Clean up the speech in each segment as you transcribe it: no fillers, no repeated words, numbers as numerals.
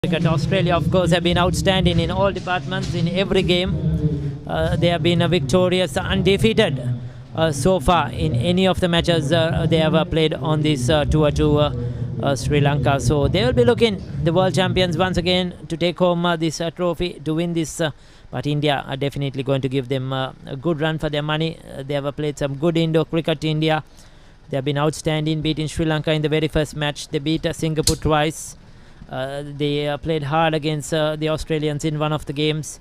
Cricket. Australia, of course, have been outstanding in all departments in every game. They have been victorious, undefeated so far in any of the matches they have played on this tour to Sri Lanka. So they will be looking, the world champions, once again to take home this trophy, to win this. But India are definitely going to give them a good run for their money. They have played some good indoor cricket. India, they have been outstanding, beating Sri Lanka in the very first match. They beat Singapore twice. They played hard against the Australians in one of the games,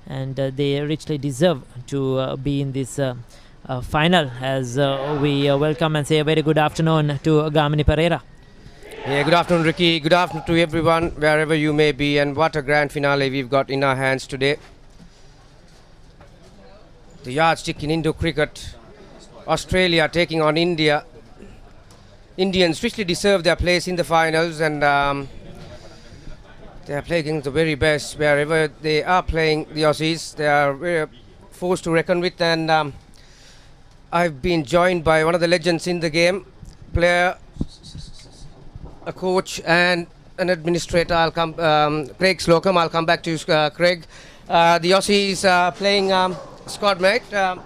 and they richly deserve to be in this final, as we welcome and say a very good afternoon to Gamini Pereira. Yeah, good afternoon, Ricky. Good afternoon to everyone, wherever you may be, and what a grand finale we've got in our hands today. The yardstick in Indo cricket, Australia taking on India. Indians richly deserve their place in the finals, and they are playing the very best wherever they are playing. The Aussies, they are very force to reckon with, and I've been joined by one of the legends in the game, player, a coach, and an administrator. I'll come, Craig Slocum. I'll come back to you, Craig. The Aussies are playing squad mate. Yeah,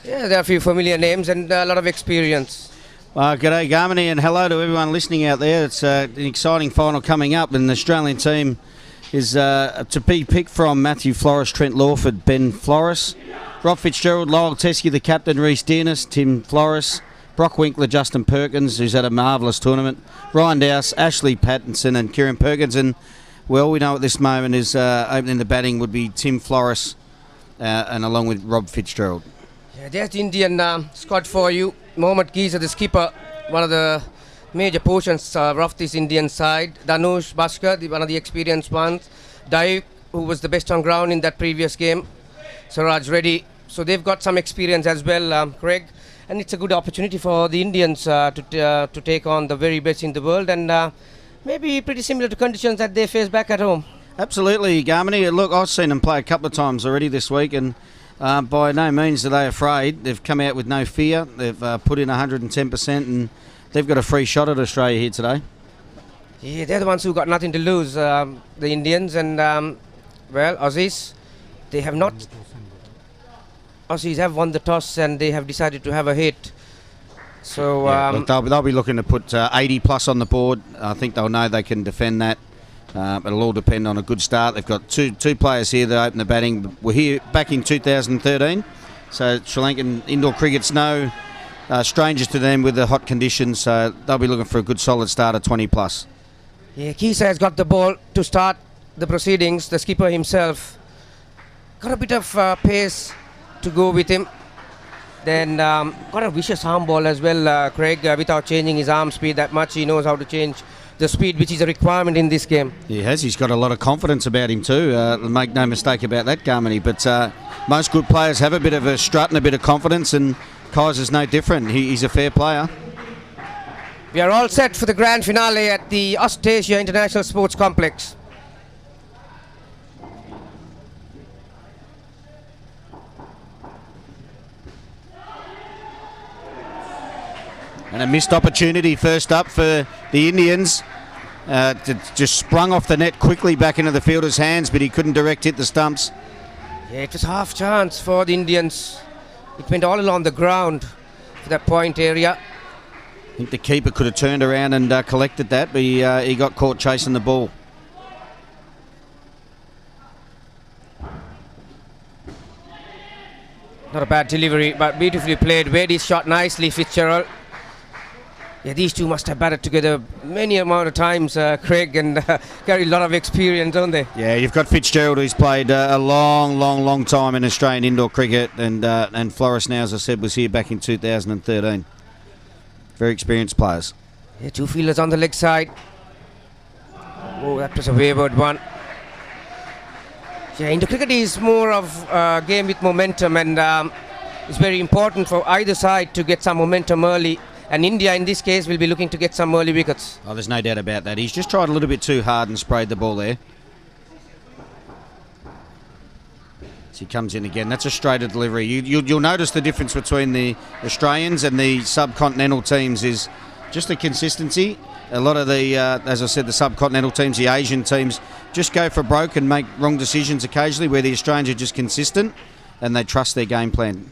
there are a few familiar names and a lot of experience. G'day Gamini, and hello to everyone listening out there. It's an exciting final coming up, and the Australian team is to be picked from Matthew Flores, Trent Lawford, Ben Flores, Rob Fitzgerald, Lyle Teskey, the captain, Reece Dearness, Tim Flores, Brock Winkler, Justin Perkins, who's had a marvellous tournament, Ryan Dowse, Ashley Pattinson and Kieran Perkins. And, well, we know at this moment is opening the batting would be Tim Flores, and along with Rob Fitzgerald. Yeah, there's the Indian squad for you. Mohammad Geezer, the skipper, one of the major portions of this Indian side. Danush Bhaskar, one of the experienced ones. Daik, who was the best on ground in that previous game. Suraj Reddy. So they've got some experience as well, Craig. And it's a good opportunity for the Indians to take on the very best in the world, and maybe pretty similar to conditions that they face back at home. Absolutely, Gamini. Look, I've seen them play a couple of times already this week, and by no means are they afraid. They've come out with no fear. They've put in 110%, and they've got a free shot at Australia here today. Yeah, they're the ones who got nothing to lose, the Indians, and well, Aussies, they have not. Aussies have won the toss, and they have decided to have a hit. So look, they'll be looking to put 80 plus on the board. I think they'll know they can defend that. It'll all depend on a good start. They've got two players here that open the batting. We're here back in 2013, so Sri Lankan indoor cricket's no strangers to them with the hot conditions, so they'll be looking for a good solid start of 20 plus. Yeah, Geezer has got the ball to start the proceedings. The skipper himself got a bit of pace to go with him. Then got a vicious arm ball as well, Craig, without changing his arm speed that much. He knows how to change the speed, which is a requirement in this game. He has. He's got a lot of confidence about him too. Make no mistake about that, Gamini. But most good players have a bit of a strut and a bit of confidence, and Kaiser's no different. He's a fair player. We are all set for the grand finale at the Austasia International Sports Complex. And a missed opportunity first up for the Indians. Just sprung off the net quickly back into the fielder's hands, but he couldn't direct hit the stumps. Yeah, it was half chance for the Indians. It went all along the ground for that point area. I think the keeper could have turned around and collected that, but he got caught chasing the ball. Not a bad delivery, but beautifully played. Wade shot nicely, Fitzgerald. Yeah, these two must have batted together many amount of times, Craig, and carry a lot of experience, don't they? Yeah, you've got Fitzgerald, who's played a long time in Australian indoor cricket, and Flores now, as I said, was here back in 2013. Very experienced players. Yeah, two fielders on the leg side. Oh, that was a wayward one. Yeah, indoor cricket is more of a game with momentum, and it's very important for either side to get some momentum early. And India, in this case, will be looking to get some early wickets. Oh, there's no doubt about that. He's just tried a little bit too hard and sprayed the ball there. As he comes in again, that's a straighter delivery. You'll notice the difference between the Australians and the subcontinental teams is just the consistency. A lot of the, as I said, the subcontinental teams, the Asian teams, just go for broke and make wrong decisions occasionally, where the Australians are just consistent and they trust their game plan.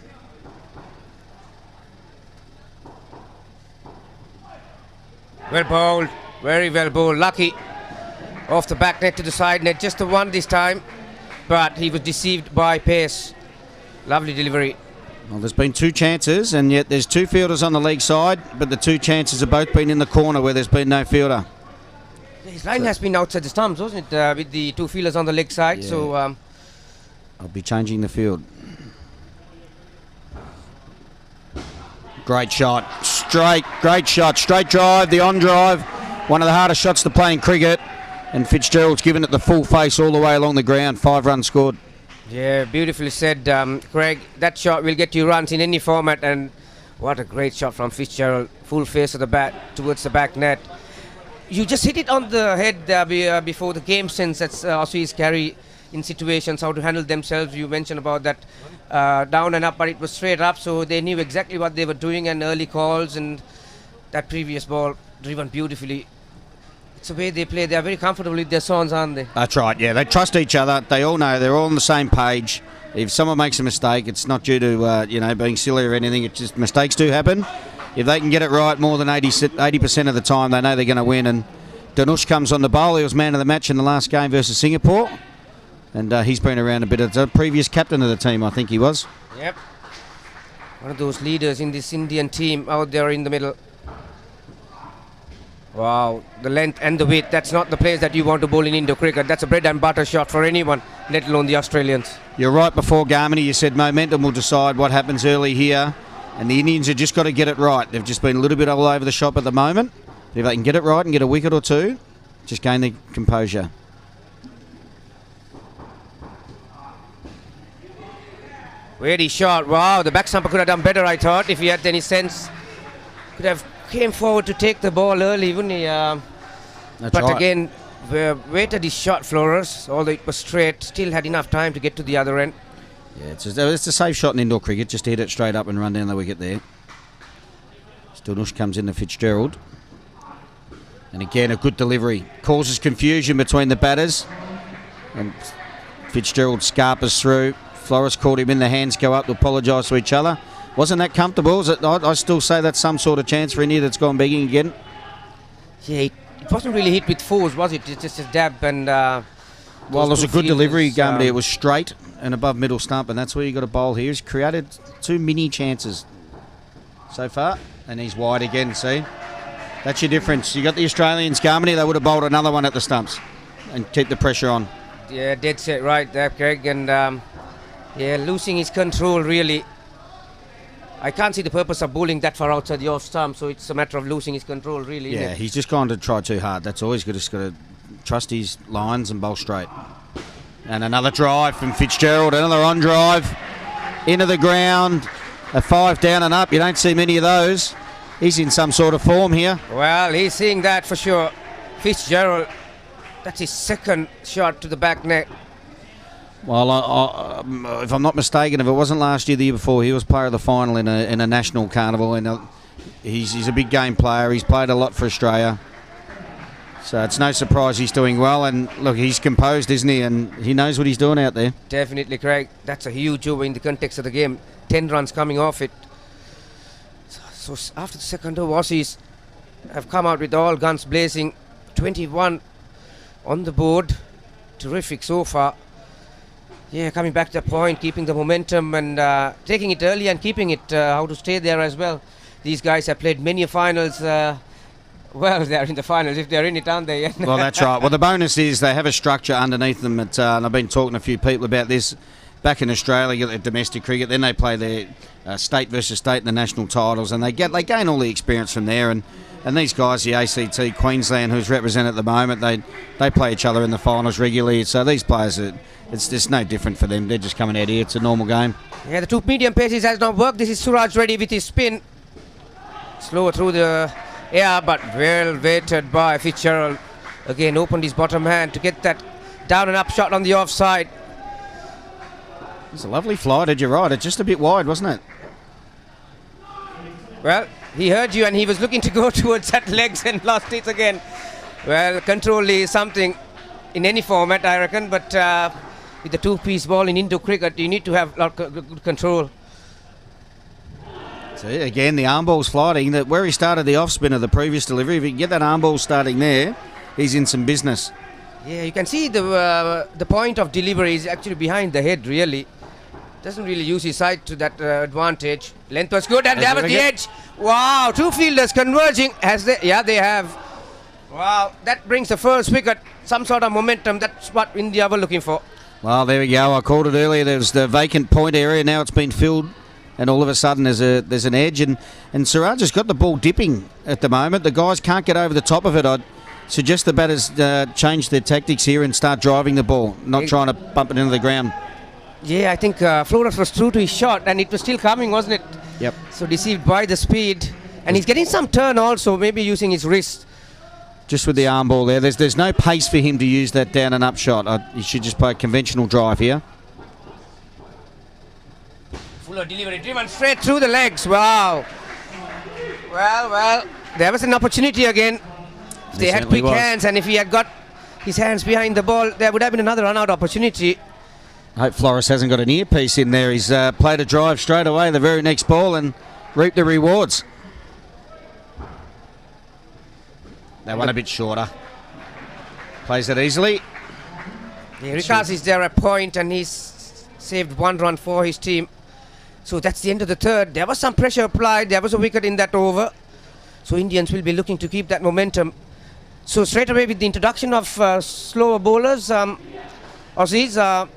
Well bowled, very well bowled. Lucky off the back net to the side net, just the one this time, but he was deceived by pace. Lovely delivery. Well, there's been 2 chances, and yet there's 2 fielders on the leg side, but the 2 chances have both been in the corner where there's been no fielder. His line has been outside the stumps, wasn't it, with the 2 fielders on the leg side? Yeah. So I'll be changing the field. Great shot, great shot, straight drive, the on drive, one of the hardest shots to play in cricket, and Fitzgerald's given it the full face all the way along the ground. 5 runs scored. yeah, beautifully said, Craig. That shot will get you runs in any format, and what a great shot from Fitzgerald. Full face of the bat towards the back net. You just hit it on the head before the game sense. That's Aussies carry in situations, how to handle themselves. You mentioned about that down and up, but it was straight up, so they knew exactly what they were doing, and early calls, and that previous ball driven beautifully. It's the way they play. They are very comfortable with their zones, aren't they? That's right, yeah. They trust each other. They all know they're all on the same page. If someone makes a mistake, it's not due to being silly or anything. It's just mistakes do happen. If they can get it right more than 80% of the time, they know they're going to win. And Danush comes on the bowl. He was man of the match in the last game versus Singapore. And he's been around a bit. As a previous captain of the team, I think he was. Yep. One of those leaders in this Indian team out there in the middle. Wow, the length and the width, that's not the place that you want to bowl in Indo cricket. That's a bread and butter shot for anyone, let alone the Australians. You're right before Garmini, you said momentum will decide what happens early here. And the Indians have just got to get it right. They've just been a little bit all over the shop at the moment. If they can get it right and get a wicket or 2, just gain the composure. Really shot. Wow, the back stumper could have done better, I thought, if he had any sense. Could have came forward to take the ball early, wouldn't he? But right. again, waited his shot, Flores, although it was straight, still had enough time to get to the other end. Yeah, it's a safe shot in indoor cricket, just to hit it straight up and run down the wicket there. Danush comes in to Fitzgerald. And again, a good delivery. Causes confusion between the batters. And Fitzgerald scarpers through. Flores caught him in the hands, go up to apologise to each other. Wasn't that comfortable? I still say that's some sort of chance for India that's gone begging again. Yeah, it wasn't really hit with force, was it? It's just a dab and... well, it was a good delivery, Garmini. It was straight and above middle stump, and that's where you got a bowl here. He's created 2 mini chances so far, and he's wide again, see? That's your difference. You got the Australians, Garmini, they would have bowled another one at the stumps and keep the pressure on. Yeah, dead set right there, Craig, and yeah, losing his control, really. I can't see the purpose of bowling that far outside the off stump, so it's a matter of losing his control, really. Yeah, isn't it? he's just gone to try too hard. That's all. He's just got to trust his lines and bowl straight. And another drive from Fitzgerald, another on drive into the ground. A 5 down and up. You don't see many of those. He's in some sort of form here. Well, he's seeing that for sure. Fitzgerald, that's his second shot to the back net. Well, if I'm not mistaken, if it wasn't last year, the year before, he was player of the final in a national carnival, and he's a big game player. He's played a lot for Australia, so it's no surprise he's doing well. And look, he's composed, isn't he? And he knows what he's doing out there. Definitely, Craig. That's a huge over in the context of the game. 10 runs coming off it. So after the second over, Aussies have come out with all guns blazing. 21 on the board. Terrific so far. Yeah, coming back to the point, keeping the momentum and taking it early and keeping it, how to stay there as well. These guys have played many finals. Well, they're in the finals if they're in it, aren't they? Well, that's right. Well, the bonus is they have a structure underneath them. And I've been talking to a few people about this. Back in Australia, you get their domestic cricket, then they play their state versus state in the national titles, and they gain all the experience from there. And these guys, the ACT Queensland, who's represented at the moment, they play each other in the finals regularly. So these players, it's just no different for them. They're just coming out here. It's a normal game. Yeah, the 2 medium paces has not worked. This is Suraj ready with his spin. Slower through the air, but well weighted by Fitzgerald. Again, opened his bottom hand to get that down and up shot on the offside. It's a lovely flight, you're right. It's just a bit wide, wasn't it? Well, He heard you and he was looking to go towards that legs and lost it again. Well, control is something in any format, I reckon, but with the two-piece ball in Indo cricket, you need to have a lot of good control. See, again, the arm ball's flying. Where he started the off spin of the previous delivery, if he can get that arm ball starting there, he's in some business. Yeah, you can see the point of delivery is actually behind the head, really. Doesn't really use his side to that advantage. Length was good and there was the edge. Wow, two fielders converging. Yeah, they have. Wow, that brings the first wicket, some sort of momentum. That's what India were looking for. Well, there we go. I called it earlier. There was the vacant point area. Now it's been filled, and all of a sudden there's an edge. And Siraj has got the ball dipping at the moment. The guys can't get over the top of it. I'd suggest the batters change their tactics here and start driving the ball, not trying to bump it into the ground. Yeah, I think Flores was true to his shot, and it was still coming, wasn't it? Yep. So deceived by the speed. And he's getting some turn also, maybe using his wrist. Just with the arm ball there. There's no pace for him to use that down and up shot. He should just play a conventional drive here. Fuller delivery, driven straight through the legs. Wow. Well, there was an opportunity again. If they had quick hands, and if he had got his hands behind the ball, there would have been another run-out opportunity. I hope Flores hasn't got an earpiece in there. He's played a drive straight away the very next ball and reaped the rewards. That one a bit shorter. Plays it easily. Yeah, Rikas is there at point and he's saved 1 run for his team. So that's the end of the third. There was some pressure applied. There was a wicket in that over. So Indians will be looking to keep that momentum. So straight away with the introduction of slower bowlers, Aussies are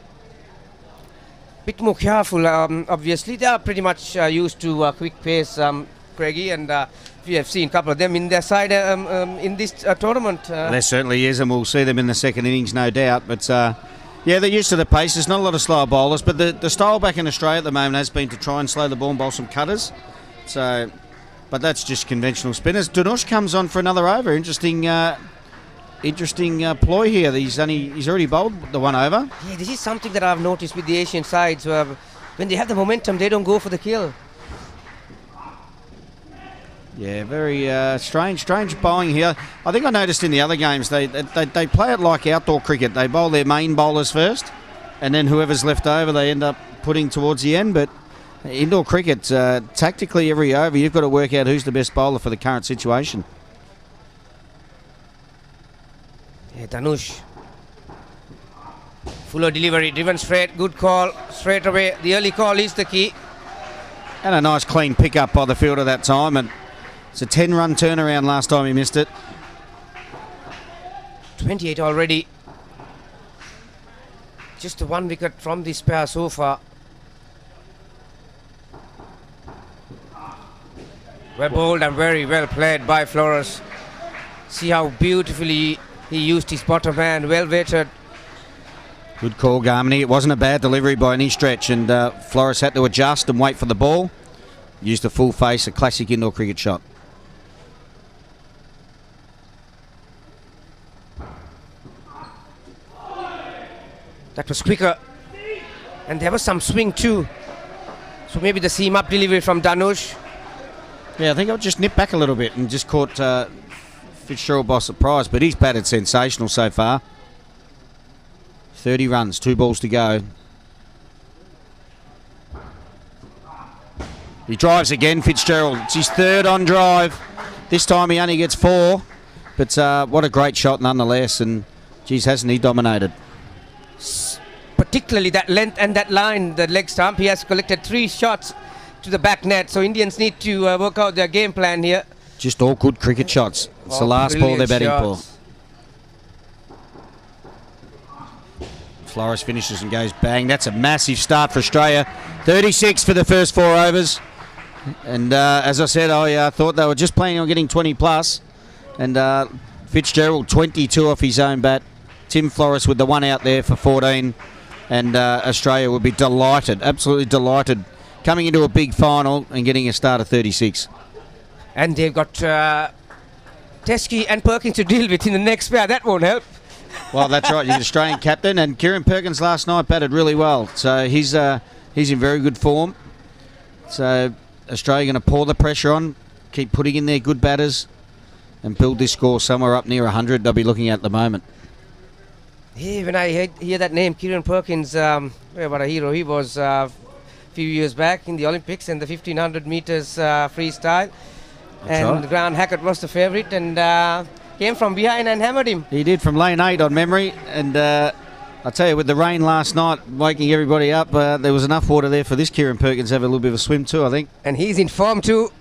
bit more careful, obviously. They are pretty much used to quick pace, Craigie, and we have seen a couple of them in their side in this tournament. There certainly is, and we'll see them in the second innings, no doubt. But yeah, they're used to the pace. There's not a lot of slower bowlers, but the style back in Australia at the moment has been to try and slow the ball and bowl some cutters. So, but that's just conventional spinners. Dhanush comes on for another over. Interesting ploy here. He's already bowled the one over. Yeah, this is something that I've noticed with the Asian sides. When they have the momentum, they don't go for the kill. Yeah, very strange bowling here. I think I noticed in the other games they play it like outdoor cricket. They bowl their main bowlers first, and then whoever's left over they end up putting towards the end. But indoor cricket, tactically every over you've got to work out who's the best bowler for the current situation. Yeah, Dhanush. Fuller delivery, driven straight, good call, straight away. The early call is the key. And a nice clean pick up by the fielder that time. And it's a 10-run turnaround last time he missed it. 28 already. Just the 1 wicket from this pair so far. Well bowled and very well played by Flores. See how beautifully he used his bottom hand, well weighted. Good call, Garmany. It wasn't a bad delivery by any stretch, and Flores had to adjust and wait for the ball. Used a full face, a classic indoor cricket shot. That was quicker. And there was some swing too. So maybe the seam up delivery from Dhanush. Yeah, I think I'll just nip back a little bit and just caught Fitzgerald by surprise, but he's batted sensational so far. 30 runs, 2 balls to go. He drives again, Fitzgerald. It's his third on drive. This time he only gets 4, but what a great shot nonetheless, and geez, hasn't he dominated? Particularly that length and that line, the leg stump. He has collected 3 shots to the back net, so Indians need to work out their game plan here. Just all good cricket shots. It's the last ball they're batting for. Flores finishes and goes bang. That's a massive start for Australia. 36 for the first 4 overs. And as I said, I thought they were just planning on getting 20 plus. And Fitzgerald 22 off his own bat. Tim Flores with the 1 out there for 14. And Australia would be delighted, absolutely delighted, coming into a big final and getting a start of 36. And they've got Teskey and Perkins to deal with in the next pair. That won't help. Well, that's right. He's Australian captain, and Kieran Perkins last night batted really well. So he's in very good form. So Australia going to pour the pressure on, keep putting in their good batters and build this score somewhere up near 100 they'll be looking at the moment. Yeah, when I hear that name, Kieran Perkins, what a hero he was a few years back in the Olympics and the 1500 meters freestyle. And Grant Hackett was the favourite and came from behind and hammered him. He did from lane 8 on memory, and I tell you, with the rain last night waking everybody up, there was enough water there for this Kieran Perkins to have a little bit of a swim too, I think. And he's in form too.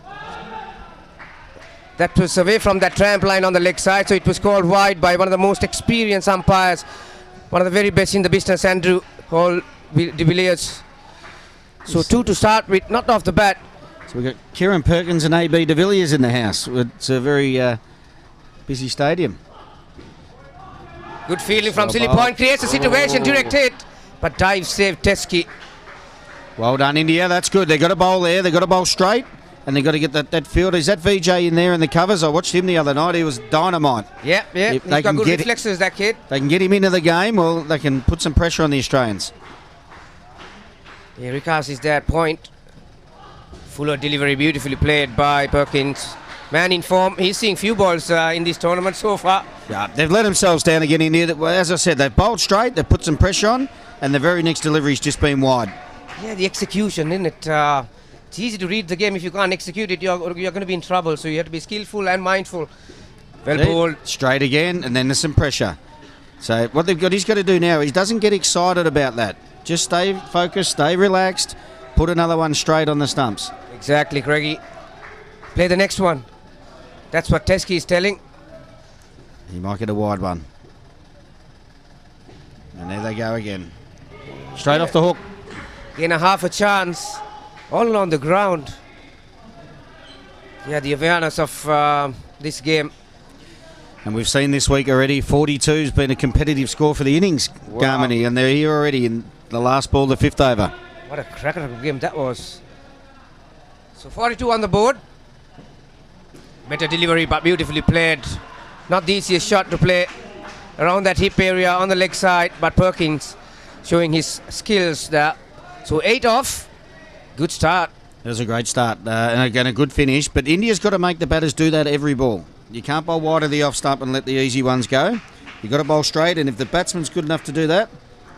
That was away from that trampoline on the leg side, so it was called wide by one of the most experienced umpires, one of the very best in the business, Andrew Hall de Villiers. So 2 to start with, not off the bat. So we've got Kieran Perkins and AB de Villiers in the house. It's a very busy stadium. Good feeling from Silly Point, creates a situation, direct hit, but dive saved Teskey. Well done, India. That's good. They've got a bowl there. They've got a bowl straight. And they've got to get that field. Is that VJ in there in the covers? I watched him the other night. He was dynamite. Yeah. He's got good reflexes, that kid. They can get him into the game, or they can put some pressure on the Australians. Yeah, Rikas is there at point. Fuller delivery, beautifully played by Perkins. Man in form. He's seeing few balls in this tournament so far. Yeah, they've let themselves down again in here. As I said, they've bowled straight, they've put some pressure on, and the very next delivery's just been wide. Yeah, the execution, isn't it? It's easy to read the game. If you can't execute it, you're going to be in trouble. So you have to be skillful and mindful. Well bowled. Straight again, and then there's some pressure. So what he's got to do now, he doesn't get excited about that. Just stay focused, stay relaxed, put another one straight on the stumps. Exactly, Craigie. Play the next one. That's what Teskey is telling. He might get a wide one. And there they go again. Straight off the hook. Again, a half a chance. All on the ground. Yeah, the awareness of this game. And we've seen this week already, 42's been a competitive score for the innings, Garmini, and they're here already in the last ball, the 5th over. What a cracker of a game that was. So 42 on the board. Better delivery, but beautifully played. Not the easiest shot to play around that hip area on the leg side, but Perkins showing his skills there. So 8 off. Good start. It was a great start and again a good finish, but India's got to make the batters do that every ball. You can't bowl wide of the off stump and let the easy ones go. You've got to bowl straight, and if the batsman's good enough to do that,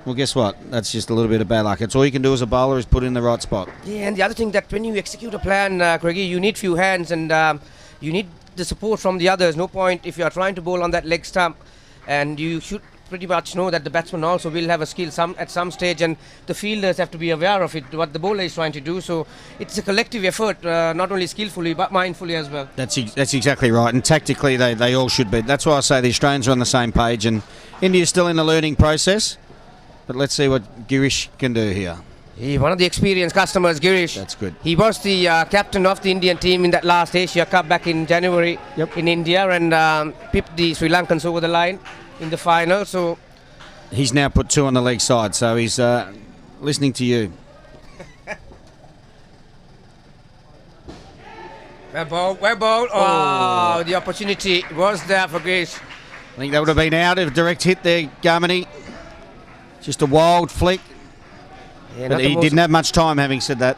well, guess what? That's just a little bit of bad luck. It's all you can do as a bowler is put in the right spot. Yeah, and the other thing that when you execute a plan, Craigie, you need few hands and you need the support from the others. No point if you are trying to bowl on that leg stump, and you should pretty much know that the batsman also will have a skill at some stage, and the fielders have to be aware of it, what the bowler is trying to do. So it's a collective effort, not only skillfully but mindfully as well. That's exactly right, and tactically they all should be. That's why I say the Australians are on the same page, and India's still in the learning process, but let's see what Girish can do here. One of the experienced customers, Girish. That's good. He was the captain of the Indian team in that last Asia Cup back in January in India, and pipped the Sri Lankans over the line in the final. So he's now put 2 on the leg side, so he's listening to you. Well bowled. Oh, the opportunity was there for Girish. I think that would have been out of direct hit there, Garmini. Just a wild flick. Yeah, but he didn't have much time, having said that.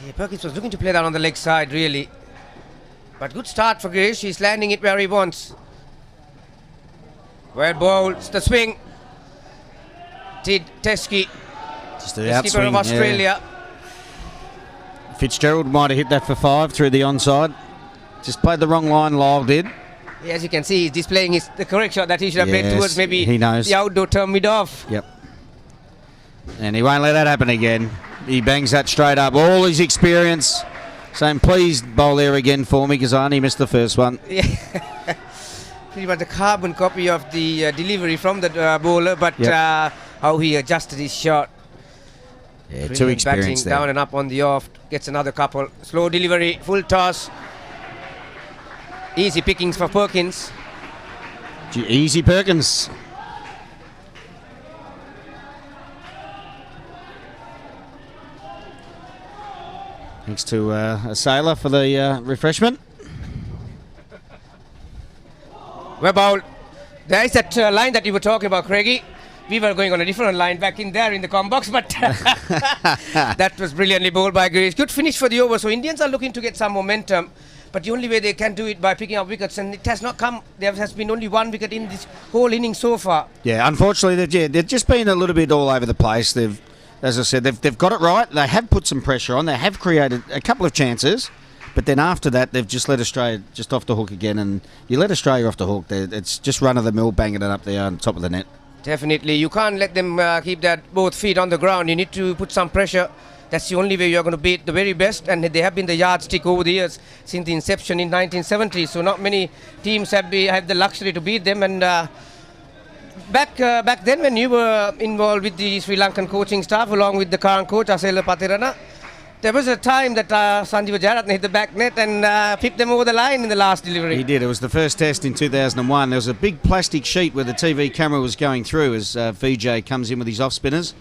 Yeah, Perkins was looking to play that on the leg side, really. But good start for Girish. He's landing it where he wants. Well bowled. It's the swing. Teskey. Just the the outswing, skipper of Australia. Yeah. Fitzgerald might have hit that for 5 through the onside. Just played the wrong line, Lyle did. Yeah, as you can see, he's displaying the correct shot that he should have played towards maybe he knows. The outdoor term mid-off. Yep. And he won't let that happen again. He bangs that straight up. All his experience. Saying, please bowl there again for me, because I only missed the first one. Yeah. Pretty much a carbon copy of the delivery from the bowler, but how he adjusted his shot. Yeah, too experienced there. Down and up on the off. Gets another couple. Slow delivery, full toss. Easy pickings for Perkins. Easy Perkins. Thanks to a sailor for the refreshment. Well bowled. There is that line that you were talking about, Craigie. We were going on a different line back in there in the com box, but that was brilliantly bowled by Greece. Good finish for the over. So Indians are looking to get some momentum, but the only way they can do it by picking up wickets, and it has not come. There has been only one wicket in this whole inning so far. Yeah, unfortunately, they've just been a little bit all over the place. As I said, they've got it right. They have put some pressure on. They have created a couple of chances. But then after that, they've just let Australia just off the hook again. And you let Australia off the hook, it's just run-of-the-mill banging it up there on top of the net. Definitely. You can't let them keep that both feet on the ground. You need to put some pressure. That's the only way you're going to beat the very best. And they have been the yardstick over the years since the inception in 1970. So not many teams have the luxury to beat them. And back then when you were involved with the Sri Lankan coaching staff, along with the current coach, Asela Patirana, there was a time that Sanjeev Jayarathne hit the back net and pipped them over the line in the last delivery. He did. It was the first test in 2001. There was a big plastic sheet where the TV camera was going through as VJ comes in with his off-spinners.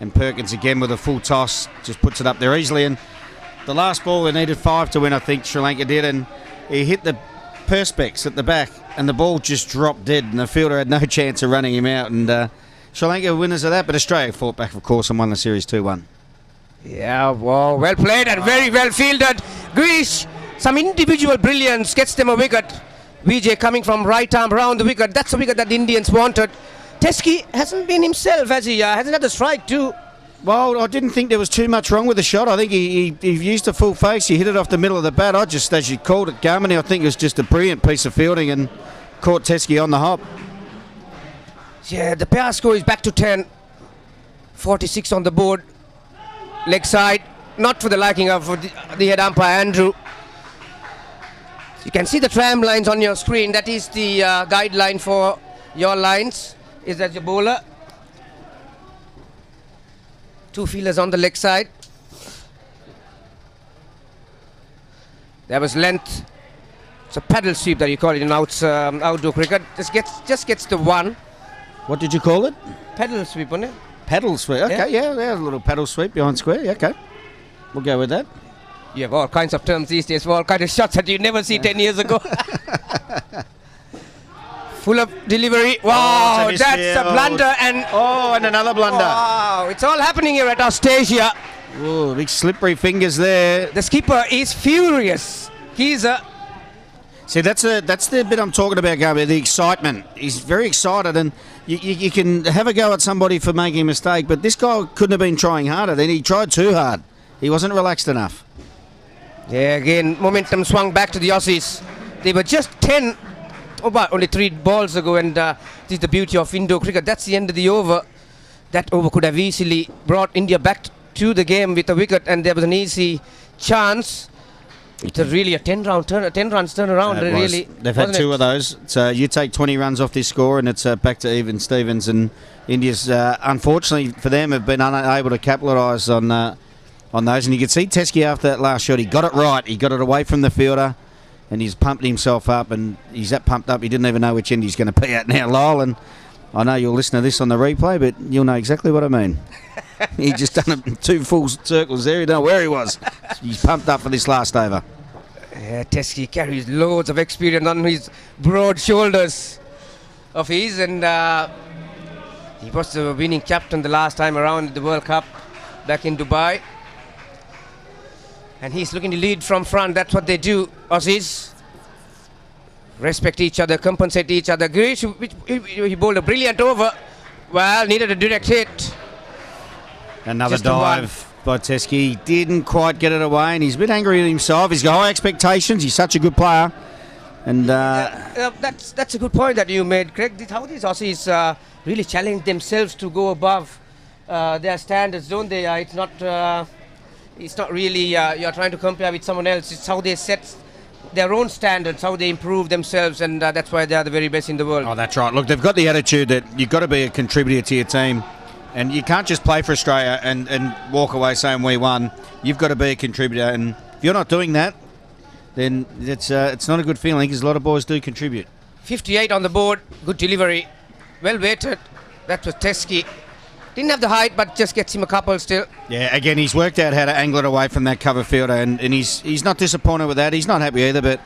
And Perkins again with a full toss, just puts it up there easily. And the last ball, they needed 5 to win, I think Sri Lanka did. And he hit the perspex at the back and the ball just dropped dead. And the fielder had no chance of running him out. And Sri Lanka were winners of that. But Australia fought back, of course, and won the series 2-1. Yeah, wow, well played and very well fielded. Greece, some individual brilliance gets them a wicket. Vijay coming from right arm round the wicket. That's a wicket that the Indians wanted. Teske hasn't been himself, has he? Hasn't had a strike too. Well, I didn't think there was too much wrong with the shot. I think he used a full face. He hit it off the middle of the bat. I just, as you called it, Garmany, I think it was just a brilliant piece of fielding and caught Teske on the hop. Yeah, the pair score is back to 10. 46 on the board. Leg side, not for the liking of the head umpire Andrew. You can see the tram lines on your screen. That is the guideline for your lines. Is that your bowler? 2 fielders on the leg side. There was length. It's a paddle sweep that you call it in outdoor cricket. Just gets the one. What did you call it? Paddle sweep, wasn't it? Paddle sweep. Okay, yeah, a little paddle sweep behind square. Yeah, okay, we'll go with that. You have all kinds of terms these days for all kinds of shots that you never see 10 years ago. Full of delivery. Wow, that's a blunder and another blunder. Wow, it's all happening here at Austrasia. Oh, big slippery fingers there. The skipper is furious. See, that's the bit I'm talking about, Gaby, the excitement. He's very excited, and you can have a go at somebody for making a mistake, but this guy couldn't have been trying harder. Then he tried too hard. He wasn't relaxed enough. Yeah, again, momentum swung back to the Aussies. They were just 10, only 3 balls ago, and this is the beauty of Indo cricket. That's the end of the over. That over could have easily brought India back to the game with a wicket, and there was an easy chance. It's really a 10 runs turnaround. Really, they've had 2 of those. So you take 20 runs off this score, and it's back to even Stevens. And India's, unfortunately for them, have been unable to capitalise on those. And you can see Teske after that last shot, he got it right. He got it away from the fielder, and he's pumped himself up. And he's that pumped up, he didn't even know which end he's going to be at now, Lyle. And I know you'll listen to this on the replay, but you'll know exactly what I mean. He just done 2 full circles there. He don't know where he was. He's pumped up for this last over. Yeah, Teske carries loads of experience on his broad shoulders of his, and he was the winning captain the last time around at the World Cup back in Dubai. And he's looking to lead from front. That's what they do, Aussies. Respect each other, compensate each other. Greece, he bowled a brilliant over. Well, needed a direct hit. Another Just dive by Teske. He didn't quite get it away, and he's a bit angry at himself. He's got high expectations. He's such a good player. And that's a good point that you made, Craig. How these Aussies really challenge themselves to go above their standards, don't they? It's not really you're trying to compare with someone else. It's how they set their own standards, how they improve themselves, and that's why they are the very best in the world. Oh, that's right. Look, they've got the attitude that you've got to be a contributor to your team. And you can't just play for Australia and walk away saying we won. You've got to be a contributor. And if you're not doing that, then it's not a good feeling, because a lot of boys do contribute. 58 on the board. Good delivery. Well weighted. That was Teske. Didn't have the height, but just gets him a couple still. Yeah, again, he's worked out how to angle it away from that cover fielder, and he's not disappointed with that. He's not happy either, but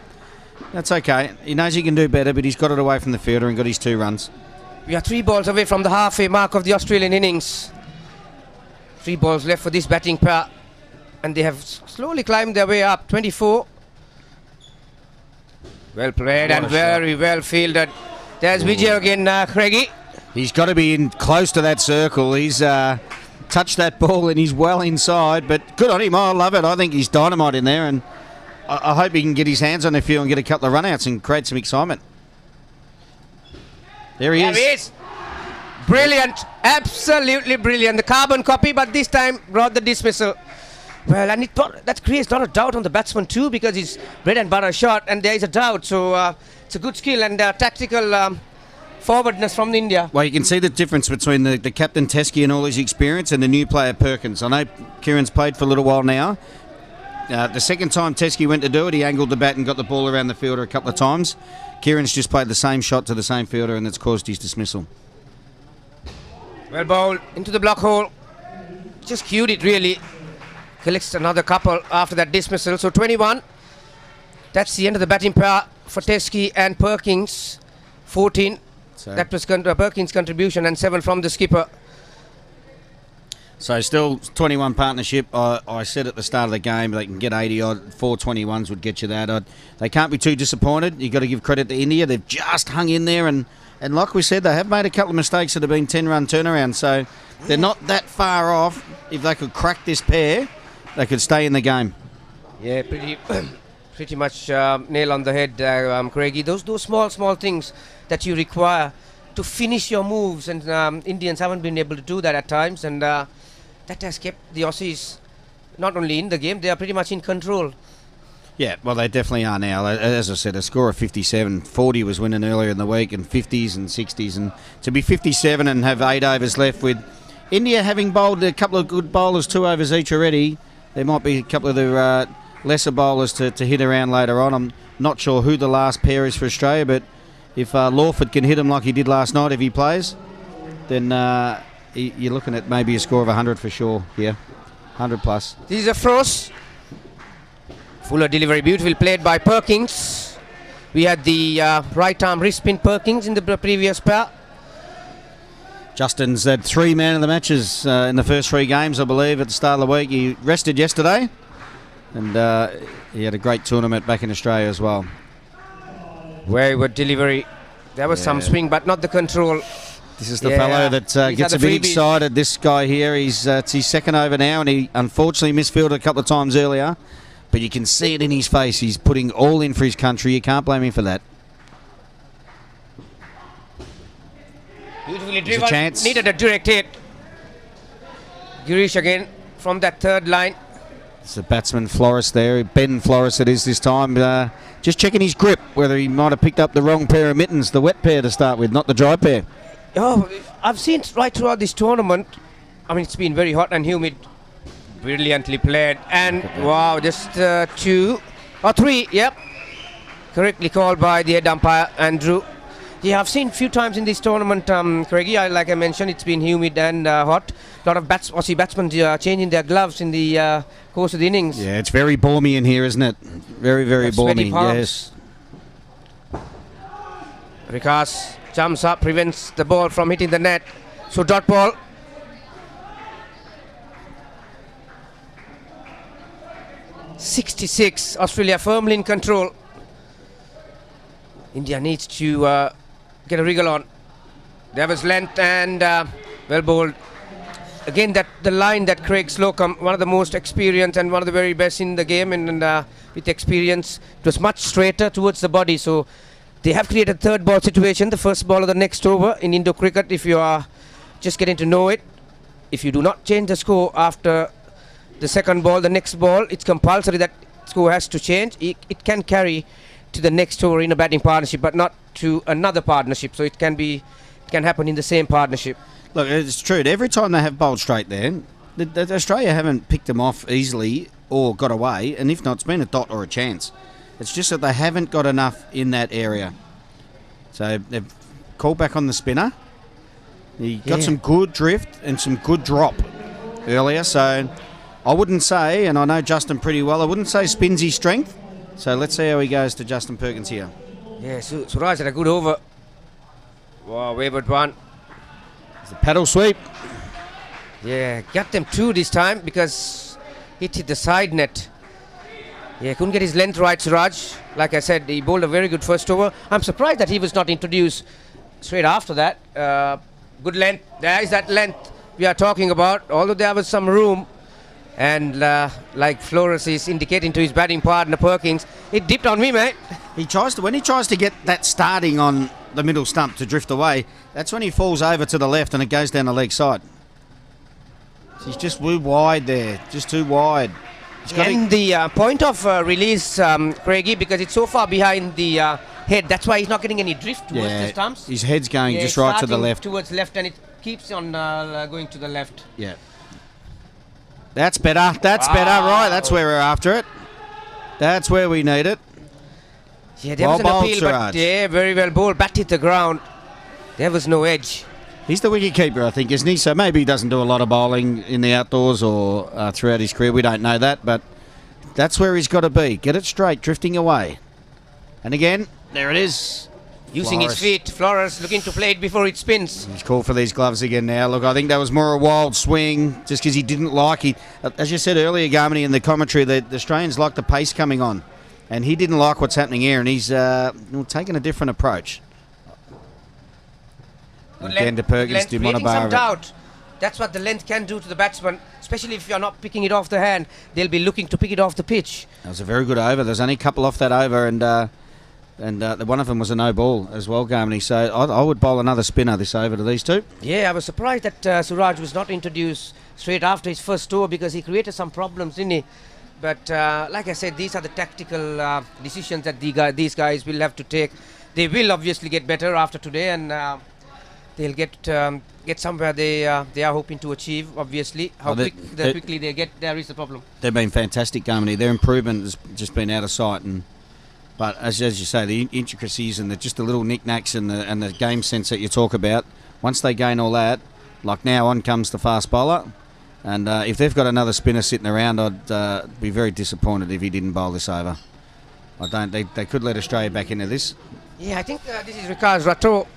that's okay. He knows he can do better, but he's got it away from the fielder and got his 2 runs. We are 3 balls away from the halfway mark of the Australian innings. 3 balls left for this batting pair. And they have slowly climbed their way up. 24. Well played and very well fielded. There's Vijay again, Craigie. He's got to be in close to that circle. He's touched that ball and he's well inside, but good on him. I love it. I think he's dynamite in there, and I hope he can get his hands on the field and get a couple of run-outs and create some excitement. There he is. Brilliant. Absolutely brilliant. The carbon copy, but this time brought the dismissal. Well, and that creates a lot of doubt on the batsman too, because he's bread and butter shot, and there is a doubt. So it's a good skill and tactical forwardness from India. Well, you can see the difference between the captain Teskey and all his experience and the new player Perkins. I know Kieran's played for a little while now. The second time Teskey went to do it, he angled the bat and got the ball around the fielder a couple of times. Kieran's just played the same shot to the same fielder, and that's caused his dismissal. Well bowled into the block hole. Just cued it really. Collects another couple after that dismissal. So 21. That's the end of the batting pair for Teskey and Perkins. 14. So that was Perkins' contribution, and 7 from the skipper. So still 21 partnership. I said at the start of the game they can get 80 odd. 4 21s would get you that. They can't be too disappointed. You've got to give credit to India. They've just hung in there, and like we said, they have made a couple of mistakes that have been 10-run turnarounds. So they're not that far off. If they could crack this pair, they could stay in the game. Yeah, pretty much nail on the head, Craigie. Those small things that you require to finish your moves, and Indians haven't been able to do that at times, and that has kept the Aussies not only in the game, they are pretty much in control. Yeah, well, they definitely are now. As I said, a score of 57. 40 was winning earlier in the week, and 50s and 60s. And to be 57 and have 8 overs left, with India having bowled a couple of good bowlers, 2 overs each already, there might be a couple of the lesser bowlers to hit around later on. I'm not sure who the last pair is for Australia, but if Lawford can hit him like he did last night, if he plays, then you're looking at maybe a score of 100 for sure. Yeah, 100 plus. This is a frost. Fuller delivery, beautiful played by Perkins. We had the right arm wrist spin Perkins in the previous pair. Justin's had 3 man of the matches in the first 3 games, I believe, at the start of the week. He rested yesterday, and he had a great tournament back in Australia as well. Wayward delivery. There was some swing, but not the control. This is the fellow that gets a bit excited. This guy here, it's his second over now, and he unfortunately misfielded a couple of times earlier. But you can see it in his face. He's putting all in for his country. You can't blame him for that. Beautifully driven. A chance. Needed a direct hit. Girish again from that third line. It's the batsman Flores there. Ben Flores it is this time. Just checking his grip, whether he might have picked up the wrong pair of mittens, the wet pair to start with, not the dry pair. Oh, I've seen right throughout this tournament. I mean, it's been very hot and humid. Brilliantly played, and wow, just 2 or 3, yep, correctly called by the head umpire Andrew. Yeah, I've seen a few times in this tournament, Craigie, like I mentioned, it's been humid and hot. A lot of Aussie batsmen changing their gloves in the course of the innings. Yeah, it's very balmy in here, isn't it? Very, very balmy. Yes. Vikas jumps up, prevents the ball from hitting the net. So dot ball. .66, Australia firmly in control. India needs to get a wriggle on. There was length and well bowled. Again, the line that Craig Slocum, one of the most experienced and one of the very best in the game, and with experience, it was much straighter towards the body. So they have created a third ball situation, the first ball of the next over in Indo cricket. If you are just getting to know it, if you do not change the score after the second ball, the next ball, it's compulsory that score has to change. It can carry to the next over in a batting partnership, but not to another partnership. So it can happen in the same partnership. Look, it's true. Every time they have bowled straight there, Australia haven't picked them off easily or got away, and if not, it's been a dot or a chance. It's just that they haven't got enough in that area. So they've called back on the spinner. He got some good drift and some good drop earlier, so I wouldn't say, and I know Justin pretty well, I wouldn't say spins his strength. So let's see how he goes to Justin Perkins here. Yeah, Suraj had a good over. Wow, wayward one. It's a paddle sweep. Yeah, got them two this time because it hit the side net. Yeah, couldn't get his length right, Suraj. Like I said, he bowled a very good first over. I'm surprised that he was not introduced straight after that. Good length. There is that length we are talking about. Although there was some room, and like Flores is indicating to his batting partner Perkins, it dipped on me, mate. When he tries to get that starting on the middle stump to drift away, that's when he falls over to the left and it goes down the leg side. He's just too wide there, just too wide. And the point of release, Craigie, because it's so far behind the head, that's why he's not getting any drift towards the stumps. His head's going just it's right to the starting left. towards left, and it keeps on going to the left. Yeah. That's better. That's better. Right, that's where we're after it. That's where we need it. Yeah, there Well was an bowled, appeal, Suraj. but yeah, very well bowled. Bat hit the ground. There was no edge. He's the wicket keeper, I think, isn't he? So maybe he doesn't do a lot of bowling in the outdoors or throughout his career. We don't know that, but that's where he's got to be. Get it straight, drifting away. And again, there it is. Using Flores. his feet. Flores looking to play it before it spins. He's called for these gloves again now. Look, I think that was more a wild swing just because he didn't like it. As you said earlier, Garmany, in the commentary, the Australians like the pace coming on. And he didn't like what's happening here, and he's taking a different approach. Again to Perkins, to creating some Monabar. doubt. That's what the length can do to the batsman, especially if you're not picking it off the hand. They'll be looking to pick it off the pitch. That was a very good over. There's only a couple off that over, and one of them was a no ball as well, Garmany. So I would bowl another spinner this over to these two. Yeah, I was surprised that Suraj was not introduced straight after his first over because he created some problems, didn't he? But like I said, these are the tactical decisions that these guys will have to take. They will obviously get better after today, and they'll get somewhere they are hoping to achieve. Obviously, how quickly they get there is the problem. They've been fantastic, Garmany. Their improvement has just been out of sight, but as you say, the intricacies and just the little knick-knacks and the game sense that you talk about. Once they gain all that, like now, on comes the fast bowler. And if they've got another spinner sitting around, I'd be very disappointed if he didn't bowl this over. I don't. They could let Australia back into this. Yeah, I think this is Vikas Rato.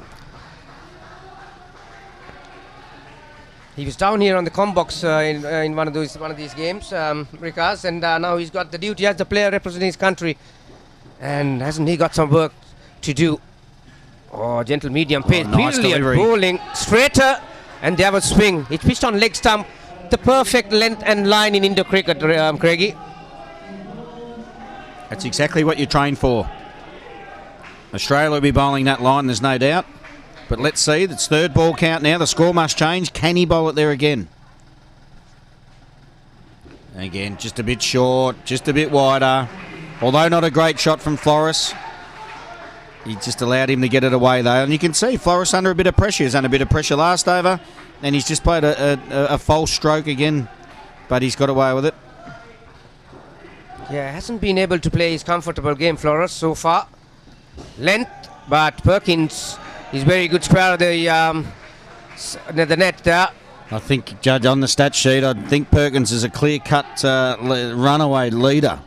He was down here on the combox in one of these games, Vikas, and now he's got the duty as the player representing his country. And hasn't he got some work to do? Oh, gentle medium pace, nice brilliant delivery. bowling, straighter, and there was swing. It pitched on leg stump. The perfect length and line in Indo cricket, Craigie. That's exactly what you train for. Australia will be bowling that line, there's no doubt. But let's see, it's third ball count now. The score must change. Can he bowl it there again? Again, just a bit short, just a bit wider. Although not a great shot from Flores. He just allowed him to get it away, though. And you can see Flores under a bit of pressure. He was under a bit of pressure last over. And he's just played a false stroke again. But he's got away with it. Yeah, hasn't been able to play his comfortable game, Flores, so far. Length, but Perkins is very good square of the net there. I think, Judge, on the stat sheet, I think Perkins is a clear-cut runaway leader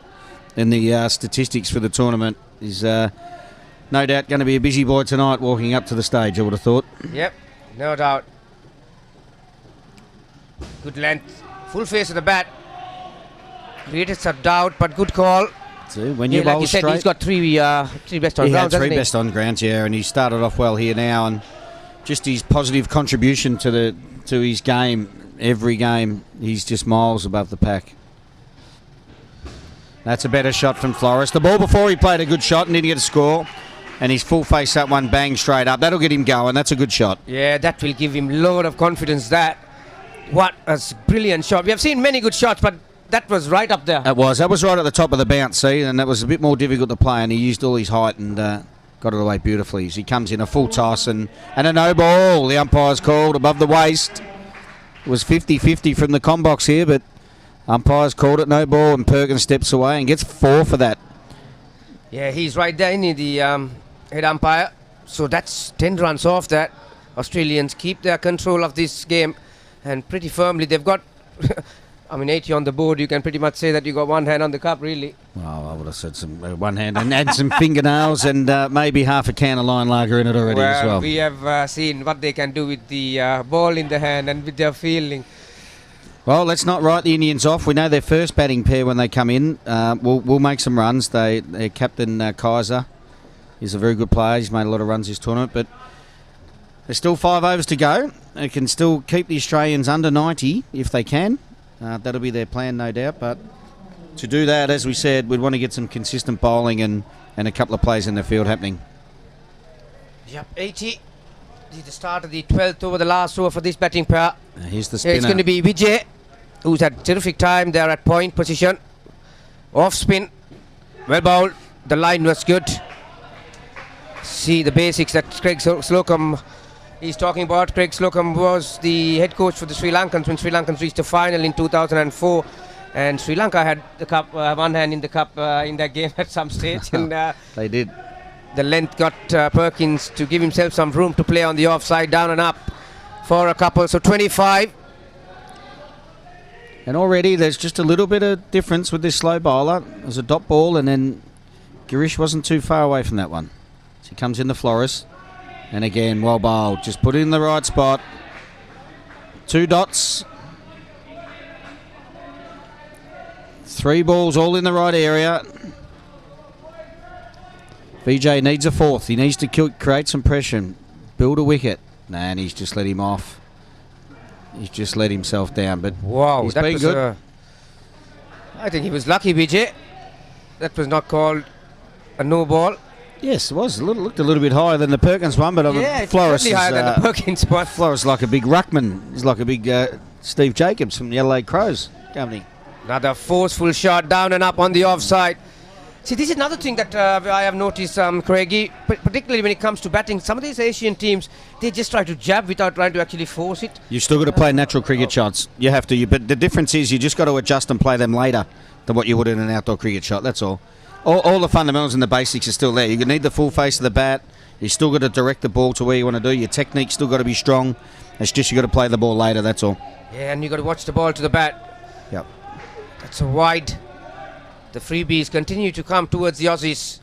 in the statistics for the tournament. He's no doubt going to be a busy boy tonight walking up to the stage, I would have thought. Yep, no doubt. Good length, full face of the bat. Created some doubt, but good call. So when you like bowl you said, straight, he's got three best on he grounds, had three hasn't he? best on grounds, yeah, and he started off well here now, and just his positive contribution to his game, every game, he's just miles above the pack. That's a better shot from Flores. The ball before he played a good shot and didn't get a score, and his full face up one bang straight up. That'll get him going. That's a good shot. Yeah, that will give him a lot of confidence. What a brilliant shot. We have seen many good shots, but that was right up there. That was right at the top of the bounce, see, and that was a bit more difficult to play, and he used all his height and got it away beautifully. As he comes in a full toss and a no ball. The umpire's called above the waist. It was 50-50 from the combox here, but umpires called it no ball, and Perkins steps away and gets 4 for that. Yeah, he's right there in the head umpire. So that's 10 runs off that. Australians keep their control of this game and pretty firmly. They've got I mean, 80 on the board, you can pretty much say that you got one hand on the cup, really. Well, I would have said some one hand and some fingernails and maybe half a can of Lion Lager in it already as well. We have seen what they can do with the ball in the hand and with their fielding. Well, let's not write the Indians off. We know their first batting pair when they come in will make some runs. Their captain Kaiser is a very good player. He's made a lot of runs this tournament, but there's still 5 overs to go. They can still keep the Australians under 90 if they can. That'll be their plan, no doubt. But to do that, as we said, we'd want to get some consistent bowling and a couple of plays in the field happening. Yep, 80. This is the start of the 12th over, the last over for this batting pair. Here's the spinner. It's going to be Vijay, who's had terrific time there at point position. Off spin. Well bowled. The line was good. See the basics that Craig Slocum is talking about. Craig Slocum was the head coach for the Sri Lankans when Sri Lankans reached the final in 2004. And Sri Lanka had the cup, one hand in the cup in that game at some stage. And they did. The length got Perkins to give himself some room to play on the offside, down and up for a couple. So 25. And already there's just a little bit of difference with this slow bowler. There's a dot ball, and then Girish wasn't too far away from that one. So he comes in the Flores. And again, well bowled. Just put it in the right spot. 2 dots. 3 balls all in the right area. Vijay needs a 4th. He needs to create some pressure. Build a wicket. And he's just let him off. He's just let himself down. But wow, he's that been was good. I think he was lucky, Vijay. That was not called a no ball. Yes, it was. Looked a little bit higher than the Perkins one, but Yeah, it's Flores certainly higher than the Perkins one. Flores like a big ruckman. He's like a big Steve Jacobs from the Adelaide Crows company. Another forceful shot down and up on the offside. See, this is another thing that I have noticed, Craigie, particularly when it comes to batting. Some of these Asian teams, they just try to jab without trying to actually force it. You've still got to play natural cricket shots. You have to. But the difference is you just got to adjust and play them later than what you would in an outdoor cricket shot. That's all. All the fundamentals and the basics are still there. You need the full face of the bat. You still got to direct the ball to where you want to do. Your technique's still got to be strong. It's just you got to play the ball later. That's all. Yeah, and you got to watch the ball to the bat. Yep. That's a wide. The freebies continue to come towards the Aussies.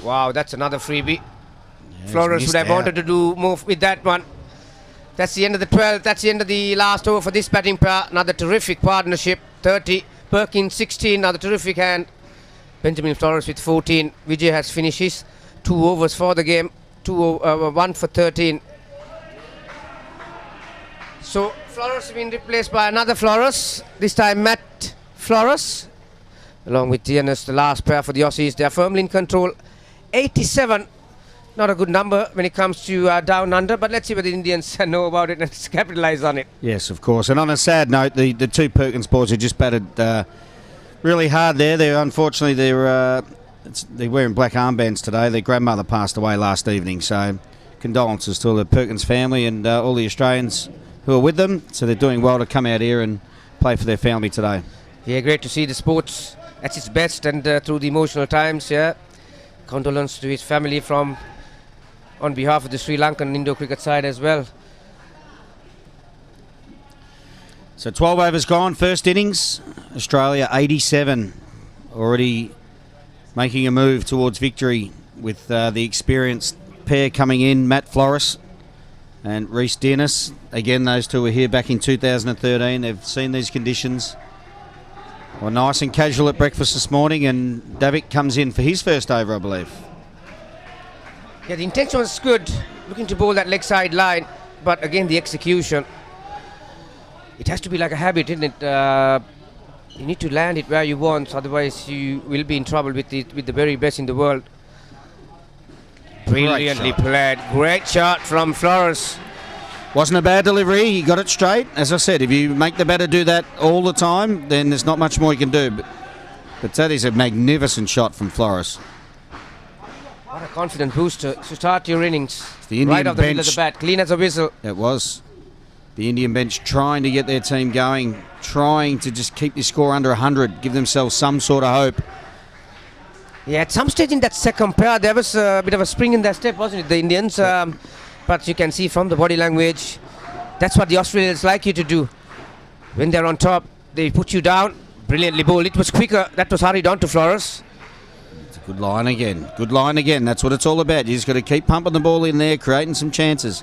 Wow, that's another freebie. Yeah, Flores would have wanted to do more with that one. That's the end of the 12th. That's the end of the last over for this batting pair. Another terrific partnership. 30. Perkins 16. Another terrific hand. Benjamin Flores with 14. Vijay has finished his 2 overs for the game. 1 for 13. So Flores has been replaced by another Flores. This time Matt Flores. Along with DNS, the last pair for the Aussies. They are firmly in control. 87. Not a good number when it comes to down under, but let's see what the Indians know about it and capitalise on it. Yes, of course. And on a sad note, the 2 Perkins boys who just batted really hard there. Unfortunately, they're wearing black armbands today. Their grandmother passed away last evening, so condolences to the Perkins family and all the Australians who are with them. So they're doing well to come out here and play for their family today. Yeah, great to see the sports at its best and through the emotional times. Yeah, condolence to his family on behalf of the Sri Lankan Indo cricket side as well. So 12 overs gone, first innings. Australia 87, already making a move towards victory with the experienced pair coming in, Matt Flores and Reece Dennis. Again, those two were here back in 2013. They've seen these conditions. Well, nice and casual at breakfast this morning, and Davik comes in for his first over, I believe. Yeah, the intention was good, looking to bowl that leg side line, but again the execution. It has to be like a habit, isn't it? You need to land it where you want, otherwise you will be in trouble with the very best in the world. Brilliantly played. Great shot from Flores. Wasn't a bad delivery. He got it straight. As I said, if you make the batter do that all the time, then there's not much more you can do. But that is a magnificent shot from Flores. What a confident booster to start your innings. The Indian right off the middle bench, of the bat, clean as a whistle. It was. The Indian bench trying to get their team going, trying to just keep the score under 100, give themselves some sort of hope. Yeah, at some stage in that second pair, there was a bit of a spring in their step, wasn't it, the Indians? But you can see from the body language, that's what the Australians like you to do. When they're on top, They put you down. Brilliantly bowled. It was quicker. That was hurried on to Flores. It's a good line again. Good line again. That's what it's all about. You just got to keep pumping the ball in there, creating some chances.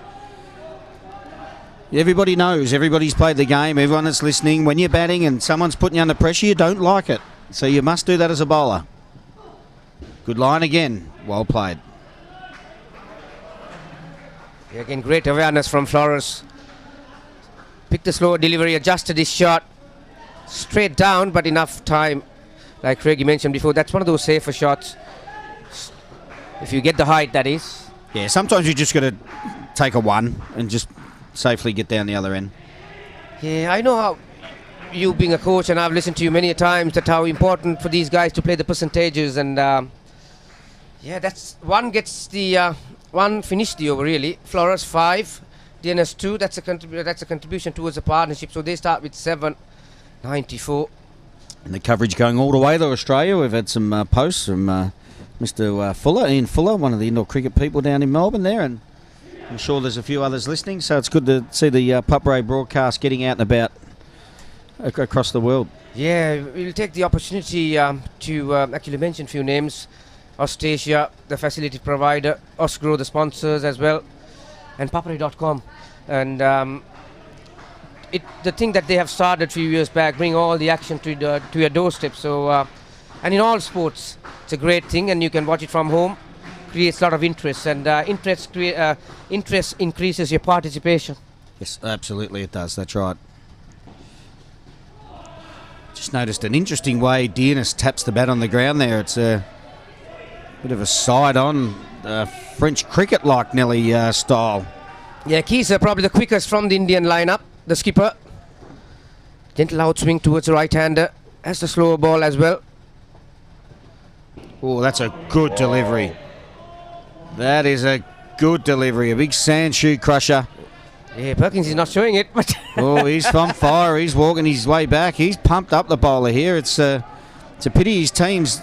Everybody knows. Everybody's played the game. Everyone that's listening, when you're batting and someone's putting you under pressure, you don't like it. So you must do that as a bowler. Good line again. Well played. Yeah, again, great awareness from Flores. Picked the slower delivery, adjusted his shot. Straight down, but enough time. Like Craigie mentioned before, that's one of those safer shots. If you get the height, that is. Yeah, sometimes you just got to take a one and just safely get down the other end. Yeah, I know how you being a coach, and I've listened to you many a times, that how important for these guys to play the percentages, and yeah, that's one gets the one finished the over really. Flores 5, DNS 2. That's a contribution towards the partnership. So they start with 794. And the coverage going all the way to Australia. We've had some posts from Mr. Fuller, Ian Fuller, one of the indoor cricket people down in Melbourne there, and I'm sure there's a few others listening, so it's good to see the Pup Ray broadcast getting out and about across the world. Yeah, we'll take the opportunity to actually mention a few names. Austasia, the facility provider, Osgrow, the sponsors as well, and papare.com. And the thing that they have started a few years back, bring all the action to your doorstep. So, and in all sports, it's a great thing, and you can watch it from home. Creates a lot of interest, and interest increases your participation. Yes, absolutely it does. That's right. Just noticed an interesting way Dearness taps the bat on the ground there. It's a bit of a side-on French cricket-like Nelly style. Yeah, Keeser probably the quickest from the Indian lineup. The skipper. Gentle outswing towards the right-hander. Has the slower ball as well. Oh, that's a good delivery. That is a good delivery. A big sand shoe crusher. Yeah, Perkins is not showing it, but oh, he's on fire. He's walking his way back. He's pumped up the bowler here. It's a pity his team's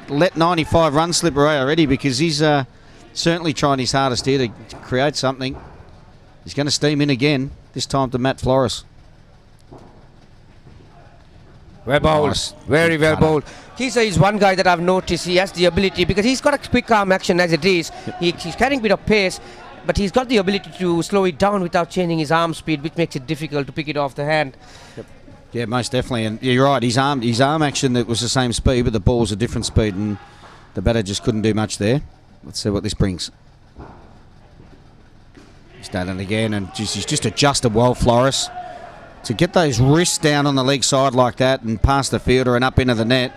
let 95 runs slip away already, because he's certainly trying his hardest here to create something. He's going to steam in again, this time to Matt Flores. Well bowled. Nice. Very well bowled. He's one guy that I've noticed. He has the ability, because he's got a quick arm action as it is. He's carrying a bit of pace, but he's got the ability to slow it down without changing his arm speed, which makes it difficult to pick it off the hand. Yep. Yeah, most definitely. And you're right, his arm action, that was the same speed, but the ball's a different speed, and the batter just couldn't do much there. Let's see what this brings. He's done it again, and he's just adjusted well, Flores. To get those wrists down on the leg side like that and past the fielder and up into the net,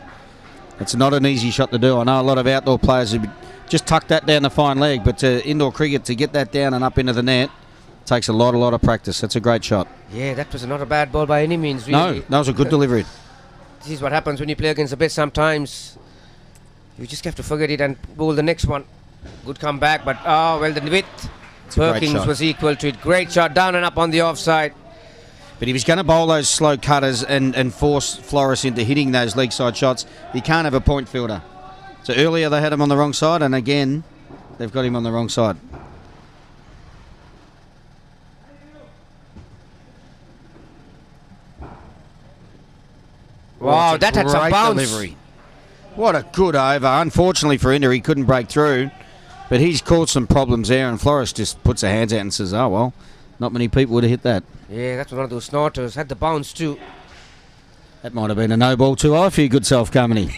it's not an easy shot to do. I know a lot of outdoor players who just tuck that down the fine leg, but indoor cricket, to get that down and up into the net, takes a lot of practice. That's a great shot. Yeah, that was not a bad ball by any means, really. No, that was a good delivery. This is what happens when you play against the best sometimes. You just have to forget it and bowl the next one. Good comeback, but well, the width. Perkins was equal to it. Great shot, down and up on the offside. But if he's going to bowl those slow cutters and force Flores into hitting those leg side shots, he can't have a point fielder. So earlier they had him on the wrong side, and again they've got him on the wrong side. Wow, that had some bounce. Delivery. What a good over. Unfortunately for India, he couldn't break through, but he's caused some problems there, and Flores just puts her hands out and says, oh well, not many people would have hit that. Yeah, that was one of those snorters. Had the bounce too. That might have been a no ball too high for your good self, Company.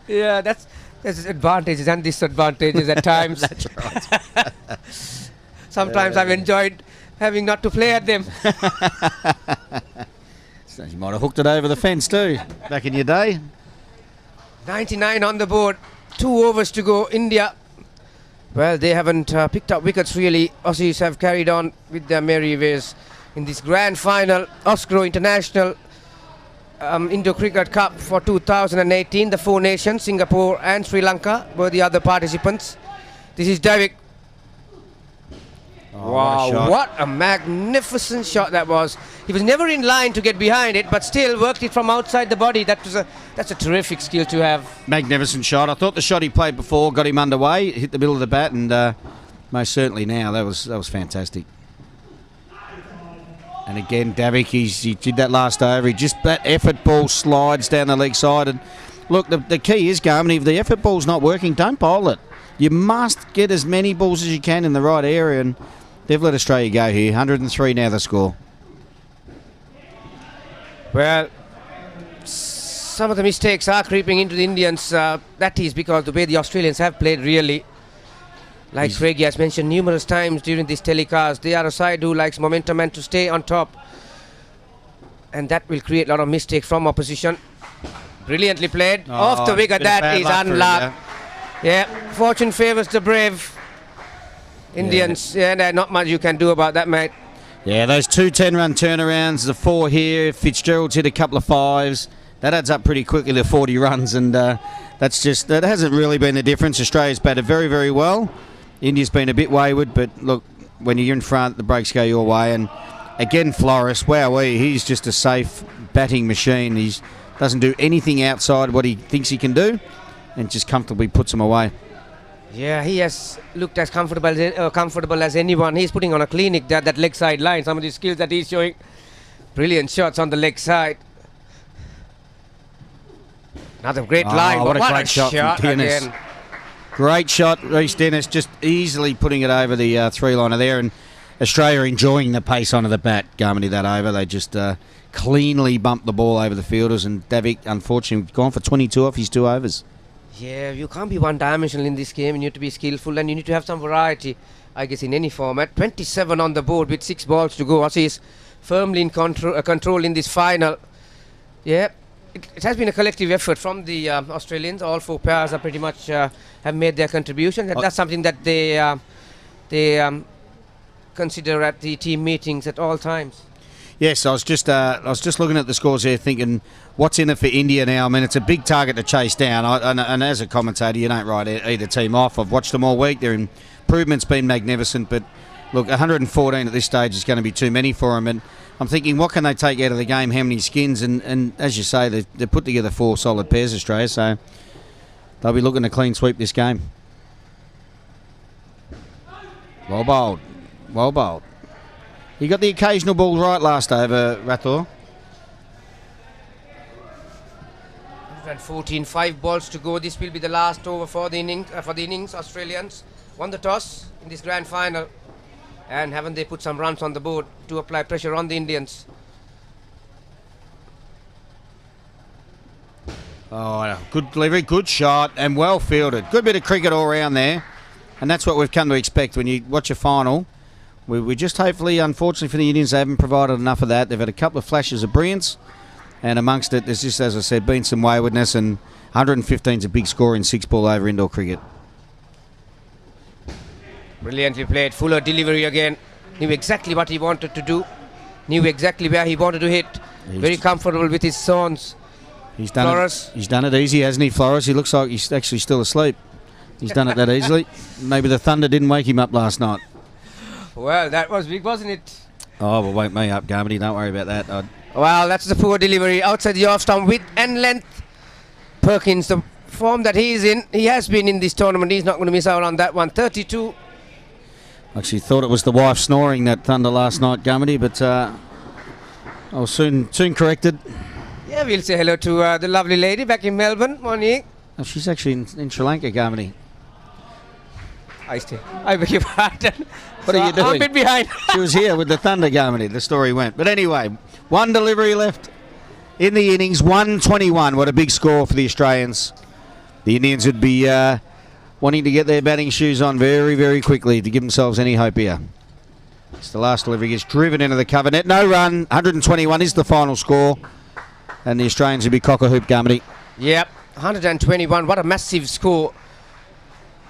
Yeah, there's advantages and disadvantages at times. That's right. Sometimes I've enjoyed having not to play at them. So you might have hooked it over the fence too, back in your day. 99 on the board. 2 overs to go. India. Well, they haven't picked up wickets really. Aussies have carried on with their merry ways in this grand final. Osgrow International Indo Cricket Cup for 2018. The 4 nations, Singapore and Sri Lanka, were the other participants. This is Davik. Oh, wow, what a magnificent shot that was. He was never in line to get behind it, but still worked it from outside the body. That's a terrific skill to have. Magnificent shot. I thought the shot he played before got him underway, hit the middle of the bat, and most certainly now that was fantastic. And again, Davik, he did that last over. He just, that effort ball slides down the leg side. And look, the key is, Garmin, if the effort ball's not working, don't bowl it. You must get as many balls as you can in the right area. And they've let Australia go here. 103 now the score. Well, some of the mistakes are creeping into the Indians. That is because the way the Australians have played, really. Like Craigie has mentioned numerous times during this telecast, they are a side who likes momentum and to stay on top. And that will create a lot of mistakes from opposition. Brilliantly played. Off the wicket, that is unluck. Yeah, fortune favours the brave Indians. Yeah, not much you can do about that, mate. Yeah, those 2 10-run turnarounds, the 4 here, Fitzgerald's hit a couple of 5s. That adds up pretty quickly to 40 runs, and that hasn't really been the difference. Australia's batted very, very well. India's been a bit wayward, but look, when you're in front, the breaks go your way. And again, Flores, wowee, he's just a safe batting machine. He doesn't do anything outside what he thinks he can do, and just comfortably puts them away. Yeah, he has looked as comfortable as anyone. He's putting on a clinic there, that leg side line. Some of the skills that he's showing. Brilliant shots on the leg side. Another great line. What a great shot from Dennis. Again. Great shot, Reece Dennis, just easily putting it over the three-liner there. And Australia enjoying the pace onto the bat, Garmany, that over. They just cleanly bumped the ball over the fielders. And Davik, unfortunately, gone for 22 off his 2 overs. Yeah, you can't be one-dimensional in this game. You need to be skillful and you need to have some variety, I guess, in any format. 27 on the board with 6 balls to go. Aussies firmly in control in this final. Yeah. It has been a collective effort from the Australians. All 4 pairs are pretty much have made their contribution. And that's something that they consider at the team meetings at all times. Yes, I was just looking at the scores here, thinking, what's in it for India now? I mean, it's a big target to chase down. And as a commentator, you don't write either team off. I've watched them all week. Their improvement's been magnificent, but look, 114 at this stage is going to be too many for them. And I'm thinking, what can they take out of the game? How many skins? And as you say, they put together 4 solid pairs, Australia, so they'll be looking to clean sweep this game. Well bowled. Well bowled. He got the occasional ball right last over, Rathore. 114, 5 balls to go. This will be the last over for the innings. Australians won the toss in this grand final. And haven't they put some runs on the board to apply pressure on the Indians? Oh, good delivery, good shot, and well fielded. Good bit of cricket all around there. And that's what we've come to expect when you watch a final. We just hopefully, unfortunately for the Indians, they haven't provided enough of that. They've had a couple of flashes of brilliance. And amongst it, there's just, as I said, been some waywardness. And 115 is a big score in 6-ball over indoor cricket. Brilliantly played. Fuller delivery again. Knew exactly what he wanted to do. Knew exactly where he wanted to hit. Very comfortable with his zones. He's done it easy, hasn't he, Flores? He looks like he's actually still asleep. He's done it that easily. Maybe the thunder didn't wake him up last night. Well, that was big, wasn't it? Oh, well, wake me up, Garmany. Don't worry about that. Well, that's the poor delivery outside the off stump, width and length. Perkins, the form that he is in, he has been in this tournament. He's not going to miss out on that one. 32. Actually thought it was the wife snoring that thunder last night, Garmany, but I was soon corrected. Yeah, we'll say hello to the lovely lady back in Melbourne. Morning. Oh, she's actually in Sri Lanka, Garmany. I beg your pardon. What are you doing? I'm a bit behind. She was here with the thunder, Garmany. The story went. But anyway, 1 delivery left in the innings. 121. What a big score for the Australians. The Indians would be wanting to get their batting shoes on very, very quickly to give themselves any hope here. It's the last delivery. Gets driven into the cover net. No run. 121 is the final score. And the Australians would be cock-a-hoop, Garmany. Yep. 121. What a massive score.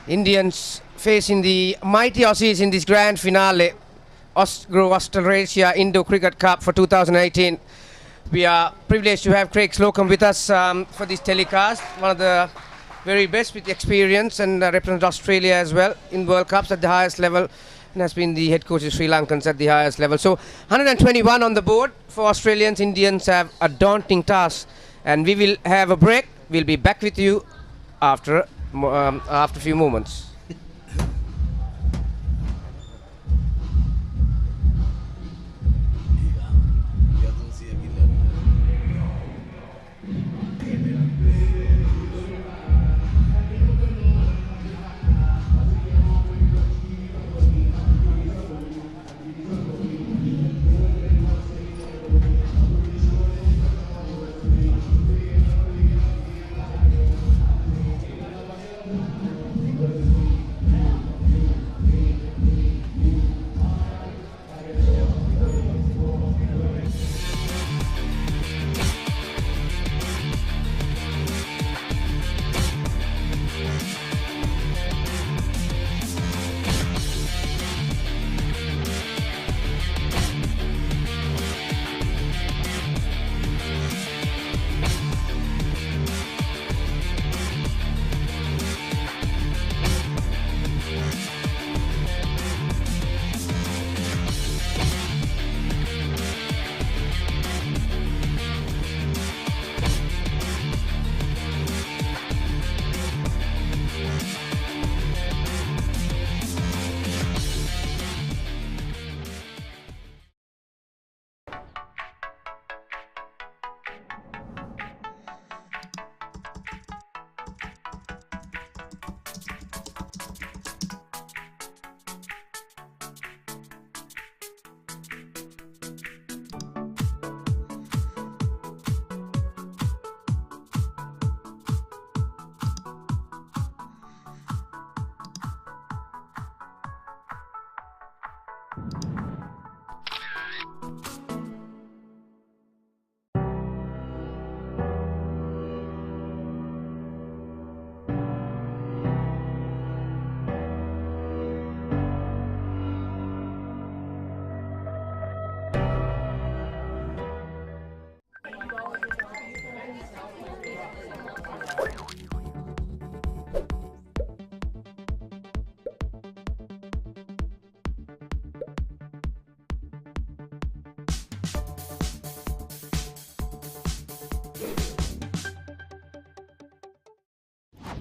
Indians facing the mighty Aussies in this grand finale. Australasia Indo Cricket Cup for 2018. We are privileged to have Craig Slocum with us for this telecast. One of the very best with experience and represents Australia as well in World Cups at the highest level and has been the head coach of Sri Lankans at the highest level. So 121 on the board for Australians. Indians have a daunting task and we will have a break. We'll be back with you after a few moments.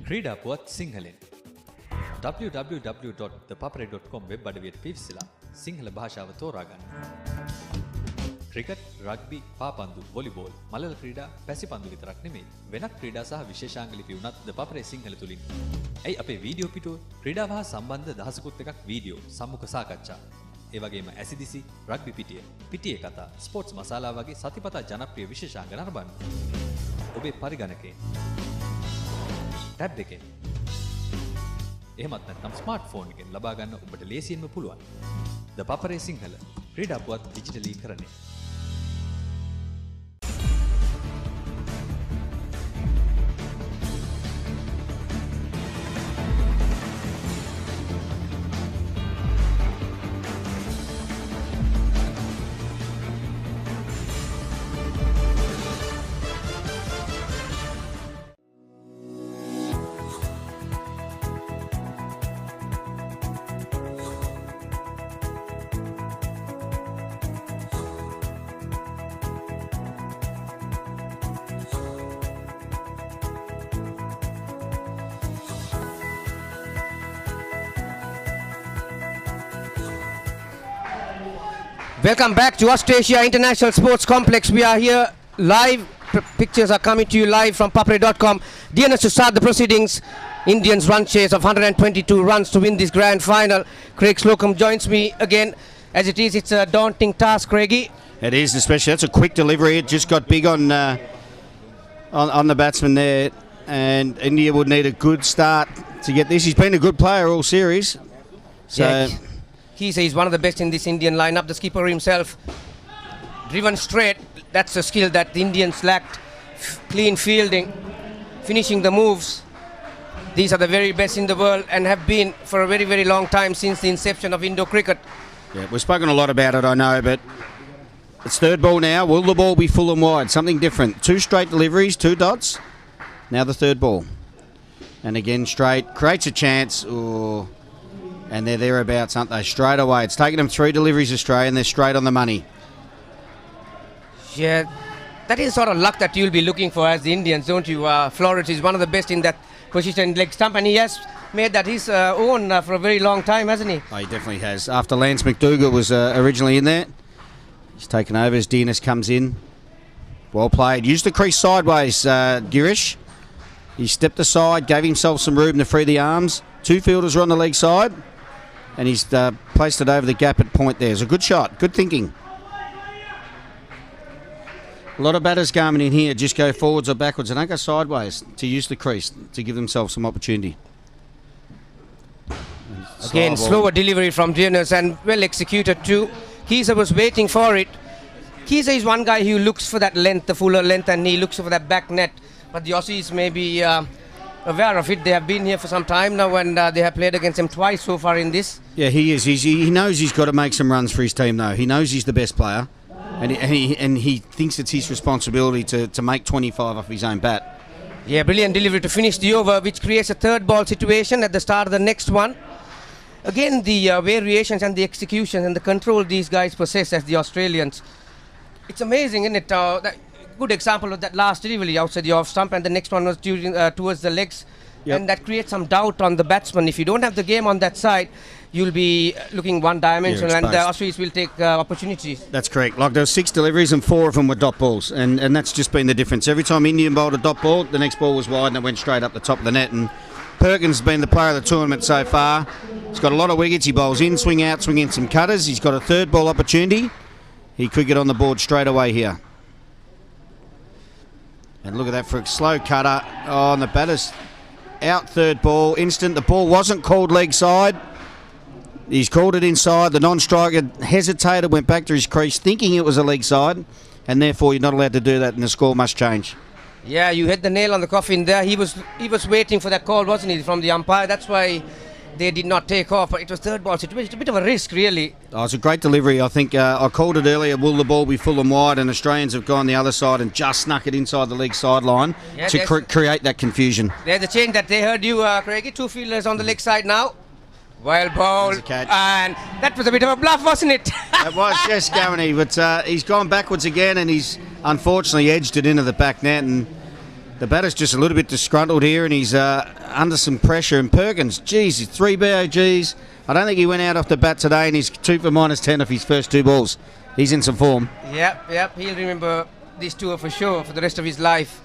ක්‍රීඩා පුවත් සිංහලෙන් www.thepapare.com web අඩවියට පිවිසලා Sinhala භාෂාව තෝරාගන්න. Cricket, rugby, පාපන්දු, volleyball, මලල ක්‍රීඩා, පැසිපන්දු විතරක් නෙමෙයි වෙනත් ක්‍රීඩා සහ විශේෂාංග ලිපි උනත් The Papare සිංහල තුලින්. ඇයි අපේ වීඩියෝ පිටුව ක්‍රීඩාව හා සම්බන්ධ දහසකුත් එකක් වීඩියෝ, සම්මුඛ සාකච්ඡා. ඒ වගේම ඇසිදිසි, රග්බි පිටිය, පිටියේ කතා, ස්පෝර්ට්ස් මසාලා වගේ සතිපතා ජනප්‍රිය විශේෂාංග නරඹන්න. ඔබේ පරිගණකයෙන්, ටැබ් එකෙන්, එහෙමත් නැත්නම් ස්මාර්ට්ෆෝන් එකෙන් ලබා ගන්න ඔබට ලේසියෙන්ම පුළුවන්. The Papare සිංහල ක්‍රීඩා පුවත් ඩිජිටලීකරණය. Welcome back to Austrasia International Sports Complex. We are here live. Pictures are coming to you live from papare.com. Dearness, to start the proceedings, Indians run chase of 122 runs to win this grand final. Craig Slocum joins me again. As it is, it's a daunting task, Craigie. It is, especially. That's a quick delivery. It just got big on the batsman there, and India would need a good start to get this. He's been a good player all series. So. Yeah, he says he's one of the best in this Indian lineup. The skipper himself, driven straight. That's a skill that the Indians lacked. Clean fielding, finishing the moves. These are the very best in the world and have been for a very, very long time since the inception of Indo cricket. Yeah, we've spoken a lot about it, I know, but it's third ball now. Will the ball be full and wide? Something different. 2 straight deliveries, 2 dots. Now the third ball. And again, straight. Creates a chance. Ooh. And they're thereabouts, aren't they? Straight away. It's taken them 3 deliveries Australia, and they're straight on the money. Yeah, that is sort of luck that you'll be looking for as the Indians, don't you? Flores is one of the best in that position, leg stump, and he has made that his own for a very long time, hasn't he? Oh, he definitely has. After Lance McDougall was originally in there, he's taken over as Dearness comes in. Well played. Used the crease sideways, Girish. He stepped aside, gave himself some room to free the arms. 2 fielders are on the leg side, and he's placed it over the gap at point there. It's a good shot, good thinking. A lot of batters coming in here just go forwards or backwards and don't go sideways to use the crease to give themselves some opportunity. Again, slower delivery from Dearness and well executed too. Keeser was waiting for it. Keeser is one guy who looks for that length, the fuller length, and he looks for that back net. But the Aussies may be aware of it. They have been here for some time now, and they have played against him twice so far in this. Yeah, he is. He knows he's got to make some runs for his team, though. He knows he's the best player, and he thinks it's his responsibility to make 25 off his own bat. Yeah, brilliant delivery to finish the over, which creates a third ball situation at the start of the next one. Again, the variations and the execution and the control these guys possess as the Australians. It's amazing, isn't it? Good example of that last delivery outside the off stump, and the next one was towards the legs. Yep. And that creates some doubt on the batsman. If you don't have the game on that side, you'll be looking one-dimensional, and the Aussies will take opportunities. That's correct. Like, there were 6 deliveries and 4 of them were dot balls, and that's just been the difference. Every time Indian bowled a dot ball, the next ball was wide and it went straight up the top of the net. And Perkins has been the player of the tournament so far. He's got a lot of wickets. He bowls in, swing out, swing in some cutters. He's got a third ball opportunity. He could get on the board straight away here. And look at that for a slow cutter. Oh, and the batter's out third ball. Instant. The ball wasn't called leg side. He's called it inside. The non-striker hesitated, went back to his crease thinking it was a leg side, and therefore you're not allowed to do that, and the score must change. Yeah, you hit the nail on the coffin there. He was waiting for that call, wasn't he, from the umpire? That's why they did not take off. But it was third ball situation. It's a bit of a risk, really. Oh, it's a great delivery. I think I called it earlier. Will the ball be full and wide? And Australians have gone the other side and just snuck it inside the leg sideline to create that confusion. There's the change that they heard you, Craigie. 2 fielders on the leg side now. Well bowled. And that was a bit of a bluff, wasn't it? It was, yes, Garmany. But he's gone backwards again, and he's unfortunately edged it into the back net. And the batter's just a little bit disgruntled here, and he's under some pressure. And Perkins, geez, he's 3 BOGs. I don't think he went out off the bat today, and he's 2 for -10 off his first 2 balls. He's in some form. Yep. He'll remember this tour for sure for the rest of his life.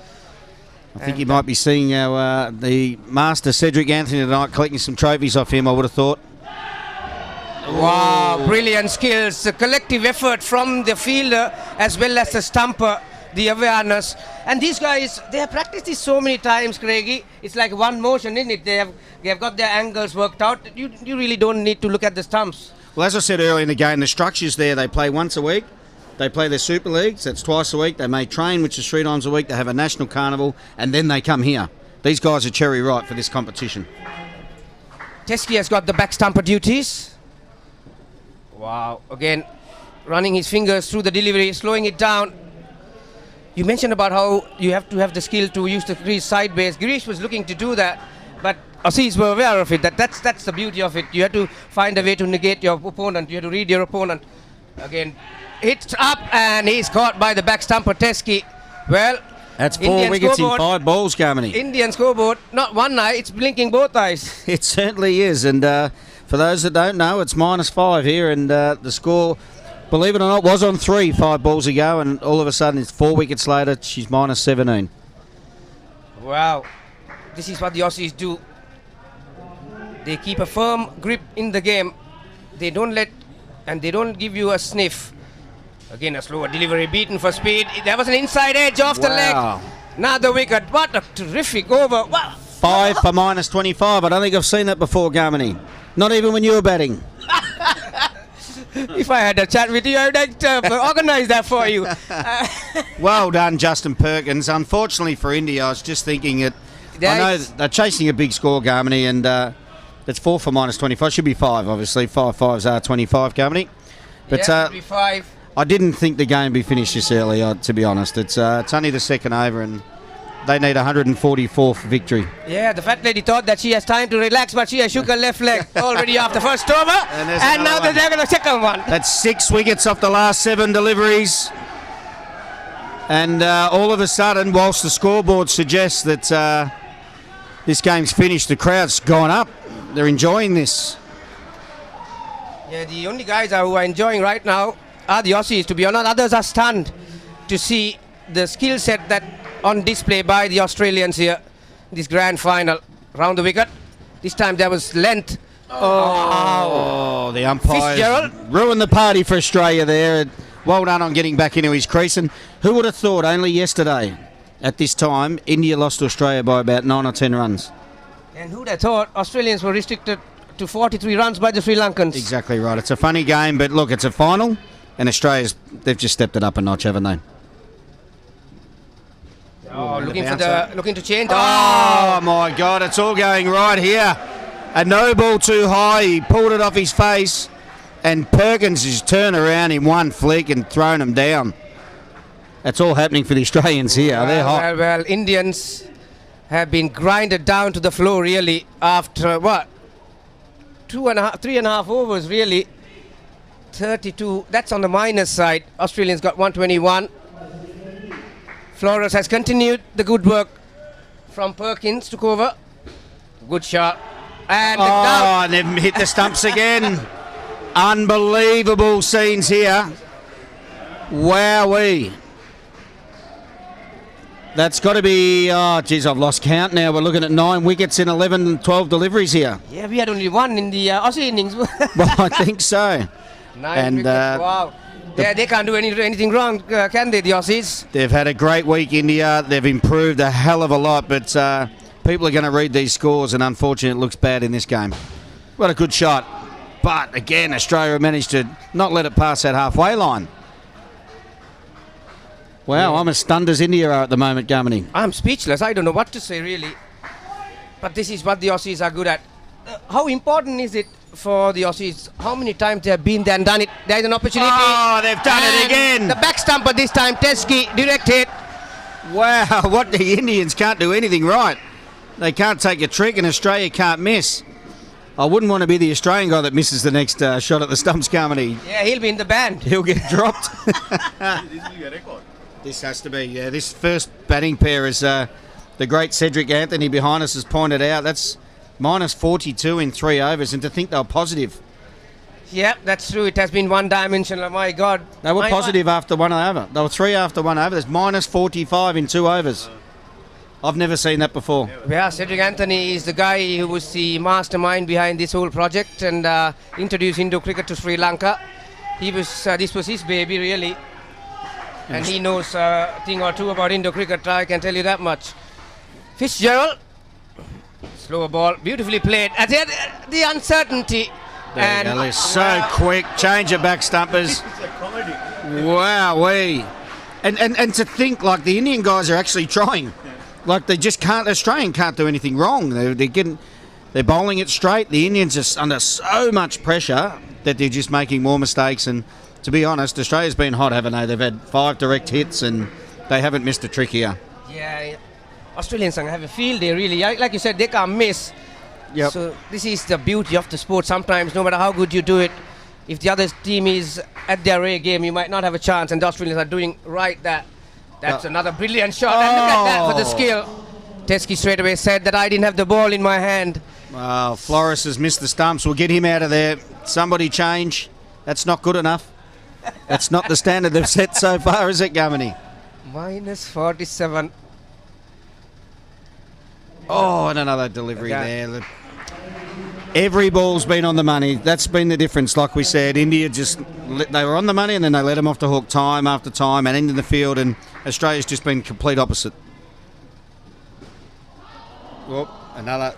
I think you might be seeing our the master Cedric Anthony tonight, collecting some trophies off him, I would have thought. Wow, brilliant skills. A collective effort from the fielder as well as the stumper, the awareness. And these guys, they have practiced this so many times, Craigie. It's like one motion, isn't it? They have got their angles worked out. You really don't need to look at the stumps. Well, as I said earlier in the game, the structure's there. They play once a week. They play their Super Leagues. That's twice a week. They may train, which is 3 times a week. They have a national carnival, and then they come here. These guys are cherry ripe for this competition. Teskey has got the back stumper duties. Wow, again, running his fingers through the delivery, slowing it down. You mentioned about how you have to have the skill to use the crease sideways. Girish was looking to do that, but Aussies were aware of it. That's the beauty of it. You have to find a way to negate your opponent. You have to read your opponent. Again, hits up, and he's caught by the back stumper, Teskey. Well, that's 4 Indian wickets scoreboard. in 5 balls, Carmody. Indian scoreboard, not one eye, it's blinking both eyes. It certainly is, and for those that don't know, it's -5 here, and the score, believe it or not, was on 3 5 balls ago, and all of a sudden it's 4 wickets later, she's -17. Wow, this is what the Aussies do. They keep a firm grip in the game. They don't let, and they don't give you a sniff. Again, a slower delivery, beaten for speed. There was an inside edge off the leg. Another wicket. What a terrific over. Wow. 5 for -25. I don't think I've seen that before, Garmany. Not even when you were batting. If I had a chat with you, I would organise that for you. Well done, Justin Perkins. Unfortunately for India, I was just thinking that I know they're chasing a big score, Garmany, and that's 4 for -25. Should be 5, obviously. 5 5s are 25, Garmany. But yeah, should be 5. I didn't think the game would be finished this early, to be honest. It's only the second over, and they need 144 for victory. Yeah, the fat lady thought that she has time to relax, but she has shook her left leg already after first over, and now they're going to second one. That's 6 wickets off the last 7 deliveries. And all of a sudden, whilst the scoreboard suggests that this game's finished, the crowd's gone up. They're enjoying this. Yeah, the only guys who are enjoying right now are the Aussies, to be honest. Others are stunned to see the skill set that on display by the Australians here. This grand final. Round the wicket. This time there was length. Oh, the umpires Fitzgerald ruined the party for Australia there. Well done on getting back into his crease. And who would have thought only yesterday at this time India lost to Australia by about 9 or 10 runs? And who'd have thought Australians were restricted to 43 runs by the Sri Lankans? Exactly right. It's a funny game, but look, it's a final, and they've just stepped it up a notch, haven't they? Oh, looking to change. Oh my God, it's all going right here. A no ball too high, he pulled it off his face, and Perkins has turned around in one flick and thrown him down. That's all happening for the Australians here. They're hot. Well, Indians have been grinded down to the floor really after what? 3.5 overs really. 32, that's on the minus side. Australians got 121. Flores has continued the good work from Perkins, took over. Good shot. And and they've hit the stumps again. Unbelievable scenes here. Wowee. That's got to be, geez, I've lost count now. We're looking at 9 wickets in 11, 12 deliveries here. Yeah, we had only 1 in the Aussie innings. Well, I think so. 9 wickets, wow. They can't do anything wrong, can they, the Aussies? They've had a great week, India. They've improved a hell of a lot, but people are going to read these scores, and unfortunately it looks bad in this game. What a good shot. But, again, Australia managed to not let it pass that halfway line. Wow, I'm as stunned as India are at the moment, Garmany. I'm speechless. I don't know what to say, really. But this is what the Aussies are good at. How important is it for the Aussies? How many times they have been there and done it? There's an opportunity. Oh, they've done it again. The back stumper this time, Teskey, direct hit. Wow, what the Indians can't do anything right. They can't take a trick, and Australia can't miss. I wouldn't want to be the Australian guy that misses the next shot at the stumps, Garmany. Yeah, he'll be in the band. He'll get dropped. This has to be, yeah. This first batting pair has the great Cedric Anthony behind us has pointed out, that's minus 42 in 3 overs, and to think they were positive. Yeah, that's true. It has been one-dimensional. My God. They were positive after 1 over. They were 3 after 1 over. There's minus 45 in 2 overs. I've never seen that before. Yeah, Cedric Anthony is the guy who was the mastermind behind this whole project and introduced Indo cricket to Sri Lanka. He was this was his baby, really. And he knows a thing or two about Indo cricket, I can tell you that much. Fitzgerald, slower ball, beautifully played. And the uncertainty. There you go, Liz. So quick, change of back stumpers. Wow-wee. And to think, like, the Indian guys are actually trying. Like, they just can't, Australian can't do anything wrong. They're bowling it straight. The Indians are under so much pressure that they're just making more mistakes. And to be honest, Australia's been hot, haven't they? They've had 5 direct hits and they haven't missed a trick here. Yeah, Australians have a field day, really. Like you said, they can't miss. Yep. So this is the beauty of the sport. Sometimes, no matter how good you do it, if the other team is at their A game, you might not have a chance. And the Australians are doing right that. That's another brilliant shot. And look at that for the skill. Teskey straight away said that I didn't have the ball in my hand. Well, Flores has missed the stumps. We'll get him out of there. Somebody change. That's not good enough. That's not the standard they've set so far, is it, Gamini? Minus 47. Oh, and another delivery there. Every ball's been on the money. That's been the difference. Like we said, India they were on the money and then they let them off the hook time after time and into the field, and Australia's just been complete opposite. Well, another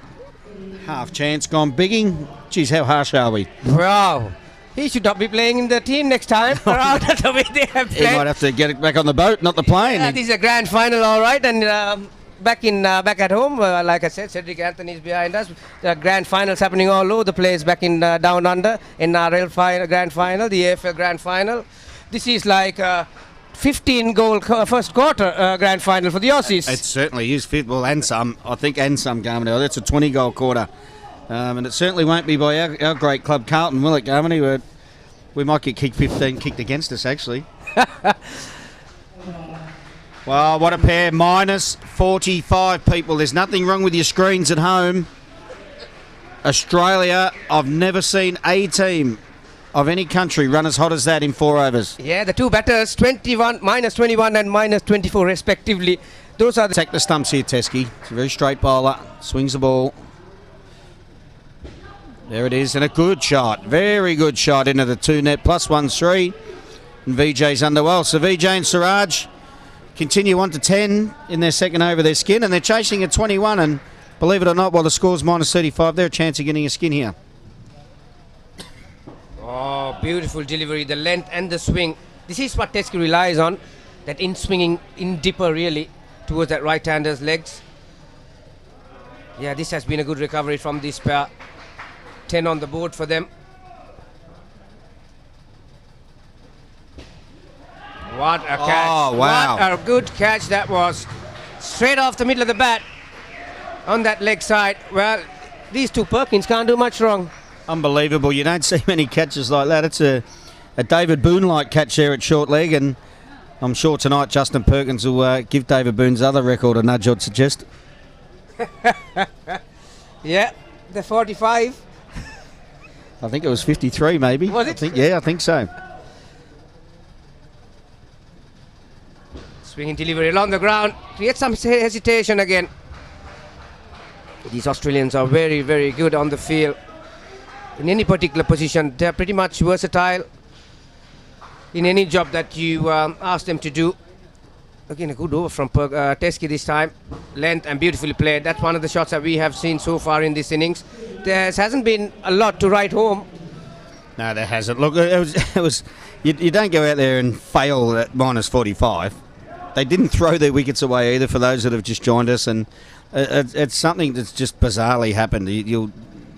half chance gone bigging. Geez, how harsh are we? Wow. He should not be playing in the team next time. Around the way they have played. He might have to get it back on the boat, not the plane. Yeah, this is a grand final, all right. And back at home, like I said, Cedric Anthony is behind us. The grand finals happening all over the place back in down under. NRL grand final, the AFL grand final. This is like 15-goal first quarter grand final for the Aussies. It certainly is fit. Well, and some, I think, and some, Garmany. That's a 20-goal quarter. And it certainly won't be by our great club, Carlton, will it, Garmany? We might get kicked 15 kicked against us, actually. Well, what a pair. Minus 45 people. There's nothing wrong with your screens at home. Australia, I've never seen a team of any country run as hot as that in 4 overs. Yeah, the two batters, minus 21 and minus 24 respectively. Those are Attack the stumps here, Teskey. It's a very straight bowler. Swings the ball. There it is, and a good shot. Very good shot into the 2 net, plus 1-3. And VJ's under well. So VJ and Siraj continue 1 to 10 in their second over their skin, and they're chasing at 21, and believe it or not, while the score's minus 35, they're a chance of getting a skin here. Oh, beautiful delivery, the length and the swing. This is what Teskey relies on, that in swinging in dipper really towards that right-hander's legs. Yeah, this has been a good recovery from this pair. 10 on the board for them. What a catch. Oh, wow. What a good catch that was. Straight off the middle of the bat on that leg side. Well, these two Perkins can't do much wrong. Unbelievable. You don't see many catches like that. It's a David Boone-like catch there at short leg, and I'm sure tonight Justin Perkins will give David Boone's other record a nudge, I'd suggest. Yeah, the 45. I think it was 53 maybe. Was it? I think so. Swinging delivery along the ground. Creates some hesitation again. These Australians are very, very good on the field. In any particular position, they're pretty much versatile in any job that you ask them to do. Again, a good over from Teskey this time. Length and beautifully played. That's one of the shots that we have seen so far in this innings. There hasn't been a lot to write home. No, there hasn't. Look, it was. You don't go out there and fail at minus 45. They didn't throw their wickets away either, for those that have just joined us, and it's something that's just bizarrely happened. You'll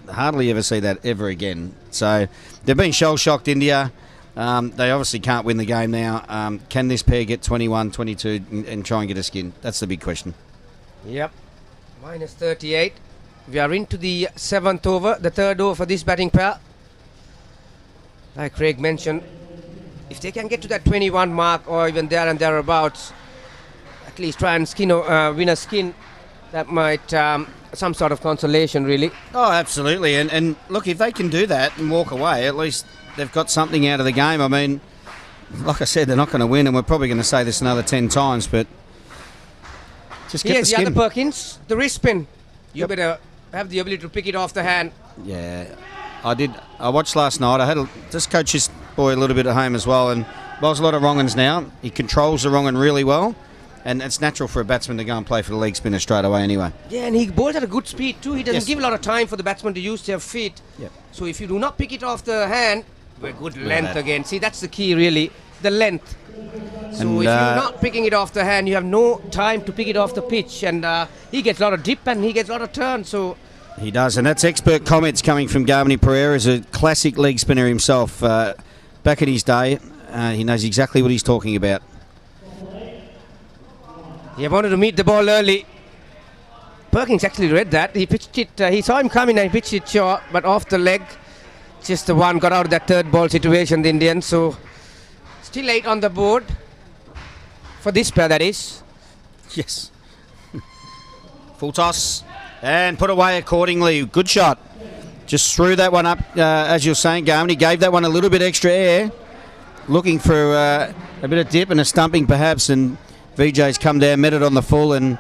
hardly ever see that ever again. So they've been shell-shocked, India. They obviously can't win the game now. Can this pair get 21, 22 and try and get a skin? That's the big question. Yep. Minus 38. We are into the 7th over, the 3rd over for this batting pair. Like Craig mentioned, if they can get to that 21 mark or even there and thereabouts, at least try and win a skin that might some sort of consolation, really. Oh, absolutely. And look, if they can do that and walk away, at least they've got something out of the game. I mean, like I said, they're not going to win, and we're probably going to say this another 10 times, but just get Here's the the skin. other Perkins, the wrist spin. You better have the ability to pick it off the hand. Yeah, I did. I watched last night. I had just coach this boy a little bit at home as well, and bowls a lot of wrong uns now. He controls the wrong un really well, and it's natural for a batsman to go and play for the leg spinner straight away anyway. Yeah, and he bowls at a good speed too. He doesn't Yes. give a lot of time for the batsman to use their feet. Yep. So if you do not pick it off the hand, we're good length that. again. See, that's the key really, the length. So And, if you're not picking it off the hand, you have no time to pick it off the pitch. And he gets a lot of dip and he gets a lot of turn. So He does, and that's expert comments coming from Garmini Pereira, as a classic leg spinner himself. Back in his day, he knows exactly what he's talking about. he wanted to meet the ball early. Perkins actually read that. He pitched it. He saw him coming and he pitched it short, but off the leg. Just the one got out of that third ball situation, the Indians. So still 8 on the board for this pair, that is. Yes. Full toss and put away accordingly. Good shot. Just threw that one up, as you're saying, Garmini. Gave that one a little bit extra air, looking for a bit of dip and a stumping perhaps, and VJ's come down, met it on the full, and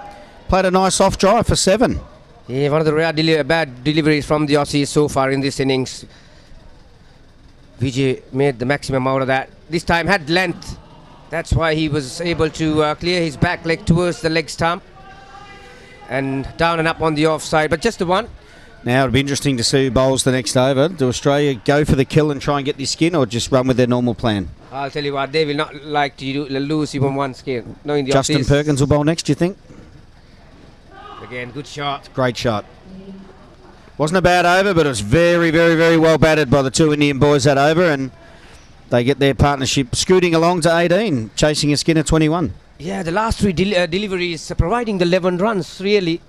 played a nice off drive for 7. Yeah, one of the rare bad deliveries from the Aussies so far in this innings. Vijay made the maximum out of that. This time had length. That's why he was able to clear his back leg towards the leg stump. And down and up on the offside, but just the one. Now it'll be interesting to see who bowls the next over. Do Australia go for the kill and try and get this skin, or just run with their normal plan? I'll tell you what, they will not like to lose even one skin. Knowing the Justin Aussies. Perkins will bowl next, do you think? Again, good shot. Great shot. Wasn't a bad over, but it was very, very, very well batted by the two Indian boys that over, and they get their partnership scooting along to 18, chasing a skin of 21. Yeah, the last 3 deliveries providing the 11 runs, really.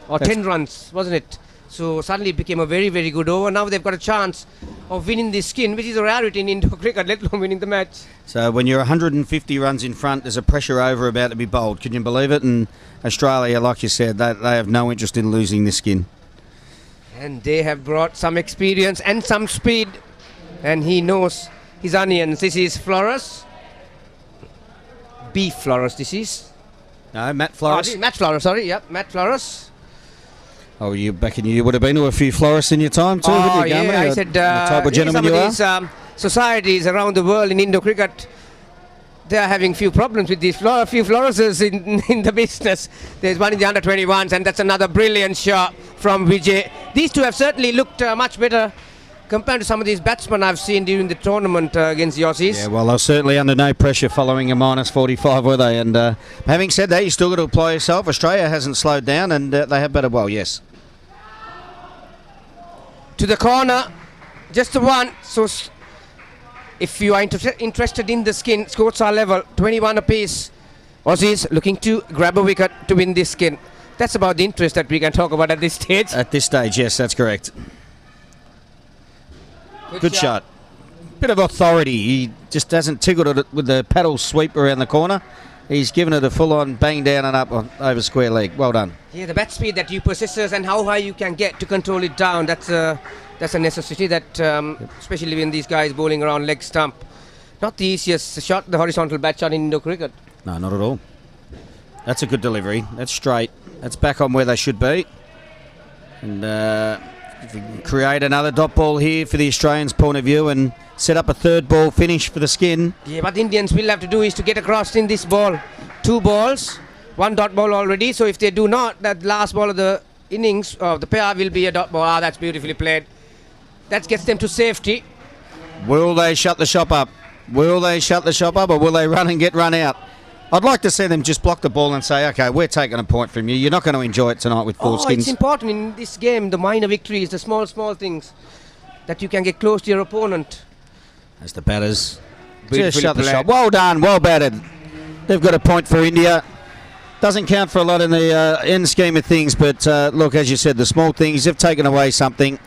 Or 10 runs, wasn't it? So suddenly it became a very, very good over. Now they've got a chance of winning this skin, which is a rarity in Indo cricket, let alone winning the match. So when you're 150 runs in front, there's a pressure over about to be bowled. Can you believe it? And Australia, like you said, they have no interest in losing this skin. And they have brought some experience and some speed. And he knows his onions. This is Flores. Beef Flores, this is. No, Matt Oh, Flores. this is Matt Flores, sorry. Yep, Matt Flores. Oh, you would have been to a few Florists in your time too, Oh, wouldn't you, yeah, Garmini? I said The type of some gentleman of you are. these societies around the world in Indo cricket, they are having few problems with these few Floreses in the business. There's one in the under 21s, and that's another brilliant shot from Vijay. These two have certainly looked much better compared to some of these batsmen I've seen during the tournament against the Aussies. Yeah, well, they're certainly under no pressure following a minus 45, were they? And having said that, you still got to apply yourself. Australia hasn't slowed down, and they have batted well, yes. To the corner, just the one. So if you are interested in the skin, scores are level, 21 apiece. Aussies looking to grab a wicket to win this skin. That's about the interest that we can talk about at this stage. At this stage, yes, that's correct. Good shot. Bit of authority. He just hasn't tickled it with the paddle sweep around the corner. He's given it a full-on bang down and up over square leg. Well done. Yeah, the bat speed that you possess and how high you can get to control it down, that's a necessity that, especially when these guys bowling around leg stump. Not the easiest shot, the horizontal bat shot in Indo cricket. No, not at all. That's a good delivery. That's straight. That's back on where they should be. And if we can create another dot ball here for the Australians' point of view and set up a third ball finish for the skin. Yeah, what the Indians will have to do is to get across in this ball. 2 balls, 1 dot ball already. So if they do not, that last ball of the innings of the pair will be a dot ball. Ah, that's beautifully played. That gets them to safety. Will they shut the shop up? Will they shut the shop up, or will they run and get run out? I'd like to see them just block the ball and say, okay, we're taking a point from you. You're not going to enjoy it tonight with 4 skins. It's important in this game, the minor victories, the small things, that you can get close to your opponent. As the batters Beautifully just shut the played. shop. Well done, well batted. They've got a point for India. Doesn't count for a lot in the end scheme of things, but look, as you said, the small things have taken away something.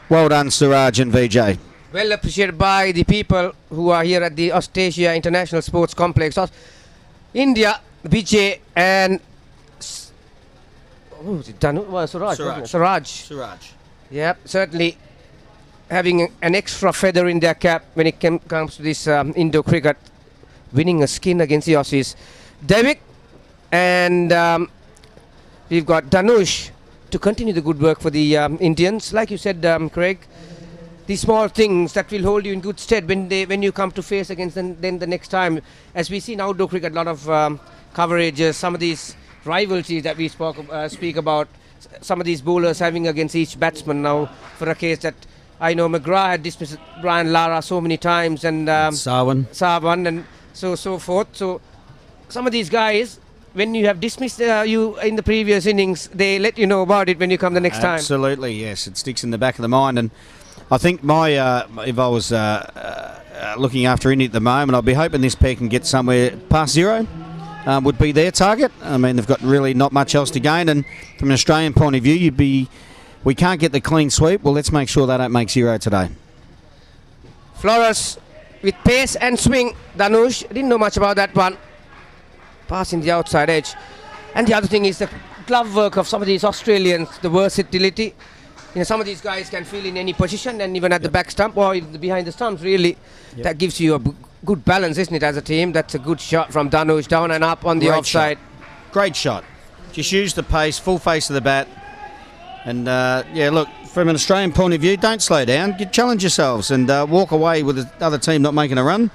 Well done, Suraj and VJ. Well appreciated by the people who are here at the Austasia International Sports Complex. India, Vijay and Oh, was it Suraj? Suraj. Wasn't it? Suraj. Suraj. Yep, certainly having an extra feather in their cap when it comes to this Indo cricket, winning a skin against the Aussies. Devik and we've got Dhanush to continue the good work for the Indians. Like you said, Craig, these small things that will hold you in good stead when you come to face against them then the next time. As we see in outdoor cricket, a lot of coverages, some of these rivalries that we speak about, some of these bowlers having against each batsman now, for a case that I know McGrath had dismissed Brian Lara so many times, and Sarwan and so forth. So some of these guys, when you have dismissed you in the previous innings, they let you know about it when you come the next time. Absolutely, yes. It sticks in the back of the mind. And I think if I was looking after India at the moment, I'd be hoping this pair can get somewhere past zero. Would be their target. I mean, they've got really not much else to gain, and from an Australian point of view, we can't get the clean sweep. Well, let's make sure they don't make zero today. Flores with pace and swing. Dhanush didn't know much about that one. Passing the outside edge. And the other thing is the glove work of some of these Australians, the versatility. You know, some of these guys can feel in any position, and even at the back stump or behind the stumps, really. Yep. That gives you a good balance, isn't it, as a team? That's a good shot from Dhanush, down and up on the offside. Great shot. Just use the pace, full face of the bat. And, look, from an Australian point of view, don't slow down. You challenge yourselves and walk away with the other team not making a run.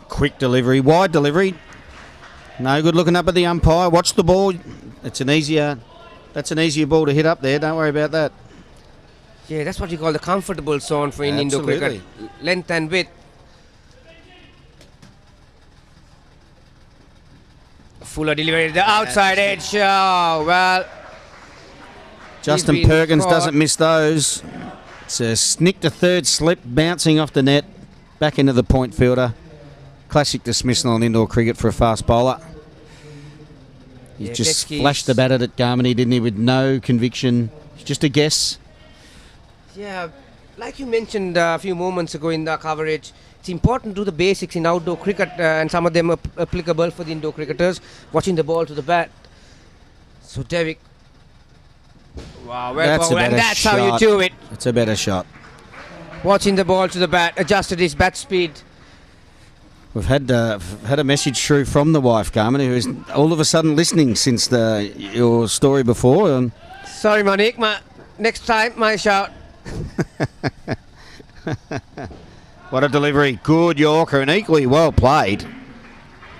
Quick delivery, wide delivery. No good looking up at the umpire. Watch the ball. That's an easier ball to hit up there. Don't worry about that. Yeah, that's what you call the comfortable zone for in Indo cricket. Length and width. Fuller delivery, the outside edge. Oh, well. Justin Perkins doesn't miss those. It's a snick to third slip, bouncing off the net, back into the point fielder. Classic dismissal on indoor cricket for a fast bowler. He just flashed the bat at it, Garmany, didn't he, with no conviction. Just a guess. Yeah, like you mentioned a few moments ago in the coverage, it's important to do the basics in outdoor cricket, and some of them are applicable for the indoor cricketers. Watching the ball to the bat. So Devik. Wow, that's shot. How you do it. It's a better shot. Watching the ball to the bat, adjusted his bat speed. We've had a message through from the wife, Carmen, who is all of a sudden listening since your story before. Sorry, Monique. Next time, my shout. What a delivery. Good Yorker and equally well played.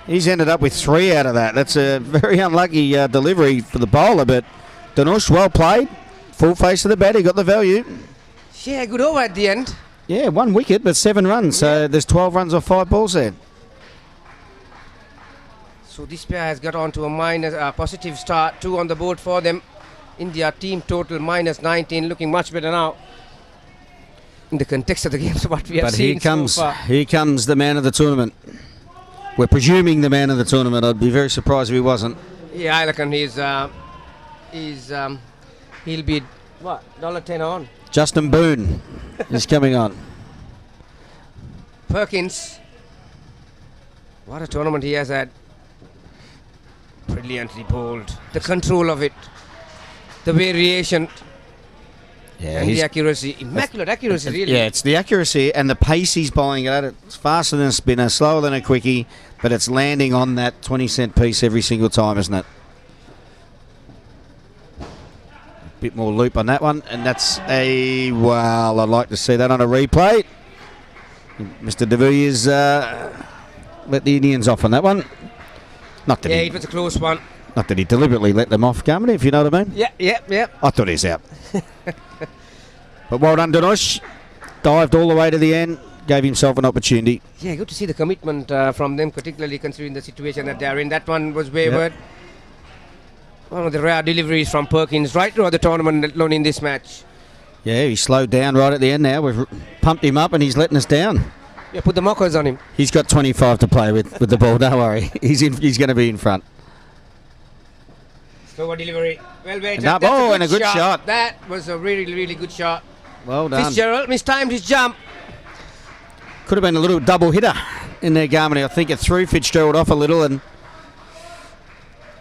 He's ended up with 3 out of that. That's a very unlucky delivery for the bowler, but Dhanush, well played. Full face of the bat. He got the value. Yeah, good over at the end. Yeah, 1 wicket, but 7 runs. So there's 12 runs off 5 balls there. So this pair has got on to a positive start. 2 on the board for them. India team total -19, looking much better now. In the context of the games, what we have seen so far. Here comes the man of the tournament. We're presuming the man of the tournament. I'd be very surprised if he wasn't. Yeah, I reckon he'll be $1.10 on. Justin Boone is coming on. Perkins. What a tournament he has had. Brilliantly bowled. The control of it. The variation. Yeah, and the accuracy. Immaculate accuracy, really. Yeah, it's the accuracy and the pace he's bowling at. It's faster than a spinner, slower than a quickie, but it's landing on that 20-cent piece every single time, isn't it? Bit more loop on that one, and that's I'd like to see that on a replay. Mr. De Villiers let the Indians off on that one. It was a close one. Not that he deliberately let them off, Garmany, if you know what I mean. Yeah. I thought he was out. But well done, Dhanush. Dived all the way to the end, gave himself an opportunity. Yeah, good to see the commitment from them, particularly considering the situation that they're in. That one was wayward. Yep. One of the rare deliveries from Perkins right throughout the tournament, let alone in this match. Yeah, he slowed down right at the end now. We've pumped him up and he's letting us down. Yeah, put the mockers on him. He's got 25 to play with the ball, don't worry. He's going to be in front. Slower delivery. Well weighted. And a good shot. That was a really, really good shot. Well done. Fitzgerald mistimed his jump. Could have been a little double hitter in there, Garmany. I think it threw Fitzgerald off a little, and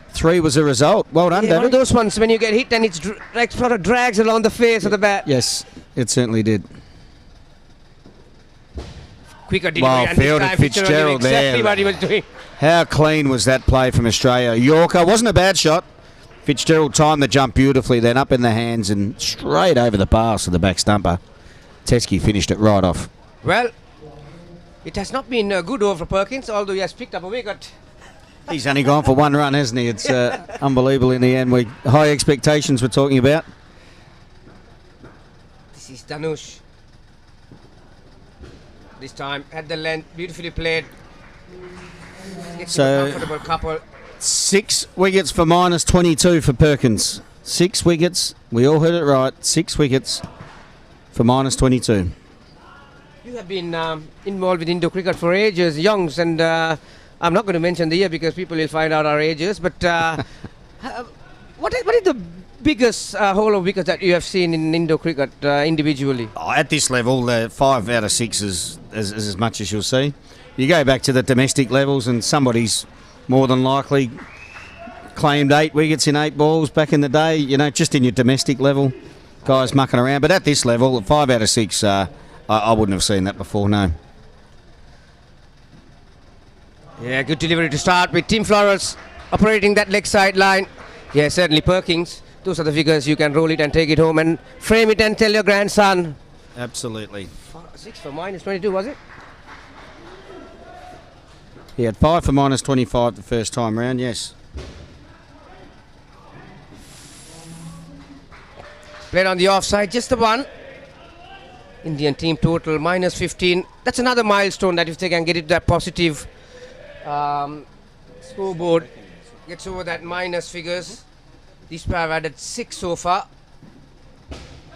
3 was the result. Well done, Yeah, one David. of those ones when you get hit and it's like sort of drags along the face of the bat. Yes, it certainly did. Quicker delivery, Well and this fielded, time Fitzgerald knew exactly there. what he was doing. How clean was that play from Australia? Yorker wasn't a bad shot. Fitzgerald timed the jump beautifully, then up in the hands and straight over the pass of the back stumper. Teskey finished it right off. Well, it has not been good over Perkins, although he has picked up a wicket. He's only gone for 1 run, hasn't he? It's unbelievable in the end. High expectations we're talking about. This is Dhanush. This time had the length, beautifully played. Gets So- a comfortable couple. 6 wickets for minus 22 for Perkins. 6 wickets. We all heard it right. 6 wickets for minus 22. You have been involved with Indo cricket for ages, youngs, and I'm not going to mention the year because people will find out our ages. But what is the biggest haul of wickets that you have seen in Indo cricket individually? Oh, at this level, 5 out of 6 is as much as you'll see. You go back to the domestic levels and somebody's more than likely claimed 8 wickets in 8 balls back in the day, you know, just in your domestic level, guys mucking around. But at this level, 5 out of 6, I wouldn't have seen that before, no. Yeah, good delivery to start with Tim Flores operating that leg side line. Yeah, certainly Perkins. Those are the figures you can roll it and take it home and frame it and tell your grandson. Absolutely. 6 for minus 22, was it? He had 5 for minus 25 the first time round, yes. Played on the offside, just the one. Indian team total minus 15. That's another milestone that if they can get it that positive scoreboard, gets over that minus figures. These pair have added 6 so far.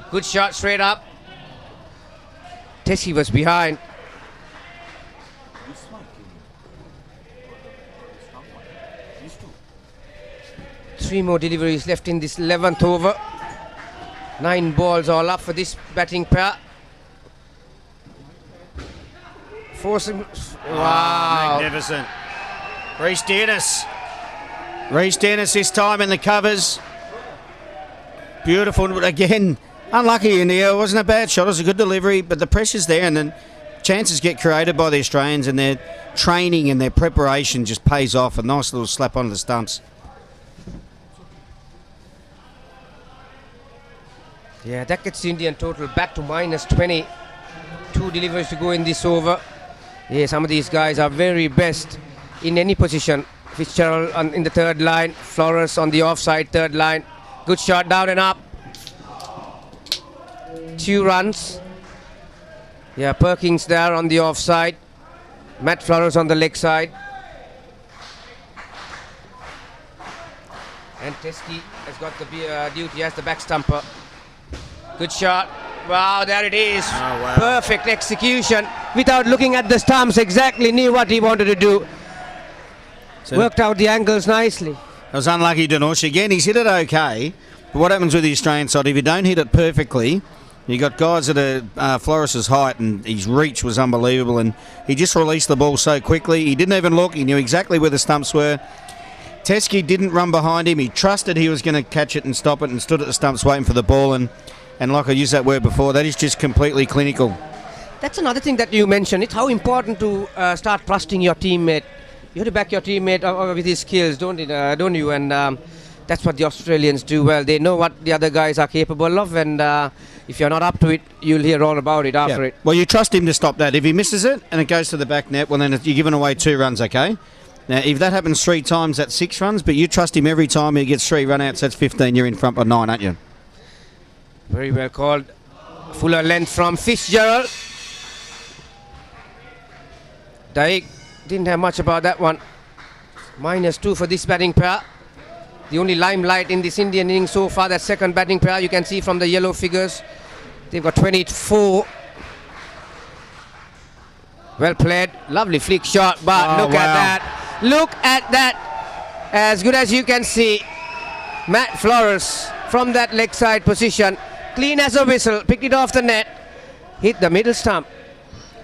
Good shot straight up. Teskey was behind. Three more deliveries left in this 11th over. 9 balls all up for this batting pair. Wow. Magnificent. Reece Dennis. Reece Dennis this time in the covers. Beautiful. Again, unlucky in the air. It wasn't a bad shot. It was a good delivery, but the pressure's there and then chances get created by the Australians and their training and their preparation just pays off. A nice little slap onto the stumps. Yeah, that gets the Indian total back to minus 20. 2 deliveries to go in this over. Yeah, some of these guys are very best in any position. Fitzgerald in the 3rd line, Flores on the offside 3rd line. Good shot down and up. 2 runs. Yeah, Perkins there on the offside. Matt Flores on the leg side. And Teskey has got the duty as the back stumper. Good shot. Wow, there it is. Oh, wow. Perfect execution. Without looking at the stumps, exactly knew what he wanted to do. So Worked out the angles nicely. it was unlucky, Dhanush. Again, he's hit it okay. But what happens with the Australian side, if you don't hit it perfectly, you got guys that are Flores's height and his reach was unbelievable and he just released the ball so quickly. He didn't even look. He knew exactly where the stumps were. Teskey didn't run behind him. He trusted he was going to catch it and stop it and stood at the stumps waiting for the ball. And like I used that word before, that is just completely clinical. That's another thing that you mentioned. It's how important to start trusting your teammate. You have to back your teammate with his skills, don't you? And that's what the Australians do well. They know what the other guys are capable of, and if you're not up to it, you'll hear all about it after it. Well, you trust him to stop that. If he misses it and it goes to the back net, well, then you're giving away 2 runs, okay? Now, if that happens 3 times, that's 6 runs, but you trust him every time he gets 3 run-outs, that's 15. You're in front by 9, aren't you? Very well called. Fuller length from Fitzgerald. Daik didn't have much about that one. Minus 2 for this batting pair. The only limelight in this Indian innings so far, that second batting pair, you can see from the yellow figures. They've got 24. Well played. Lovely flick shot, but look at that. Look at that. As good as you can see. Matt Flores from that leg side position. Clean as a whistle. Picked it off the net. Hit the middle stump.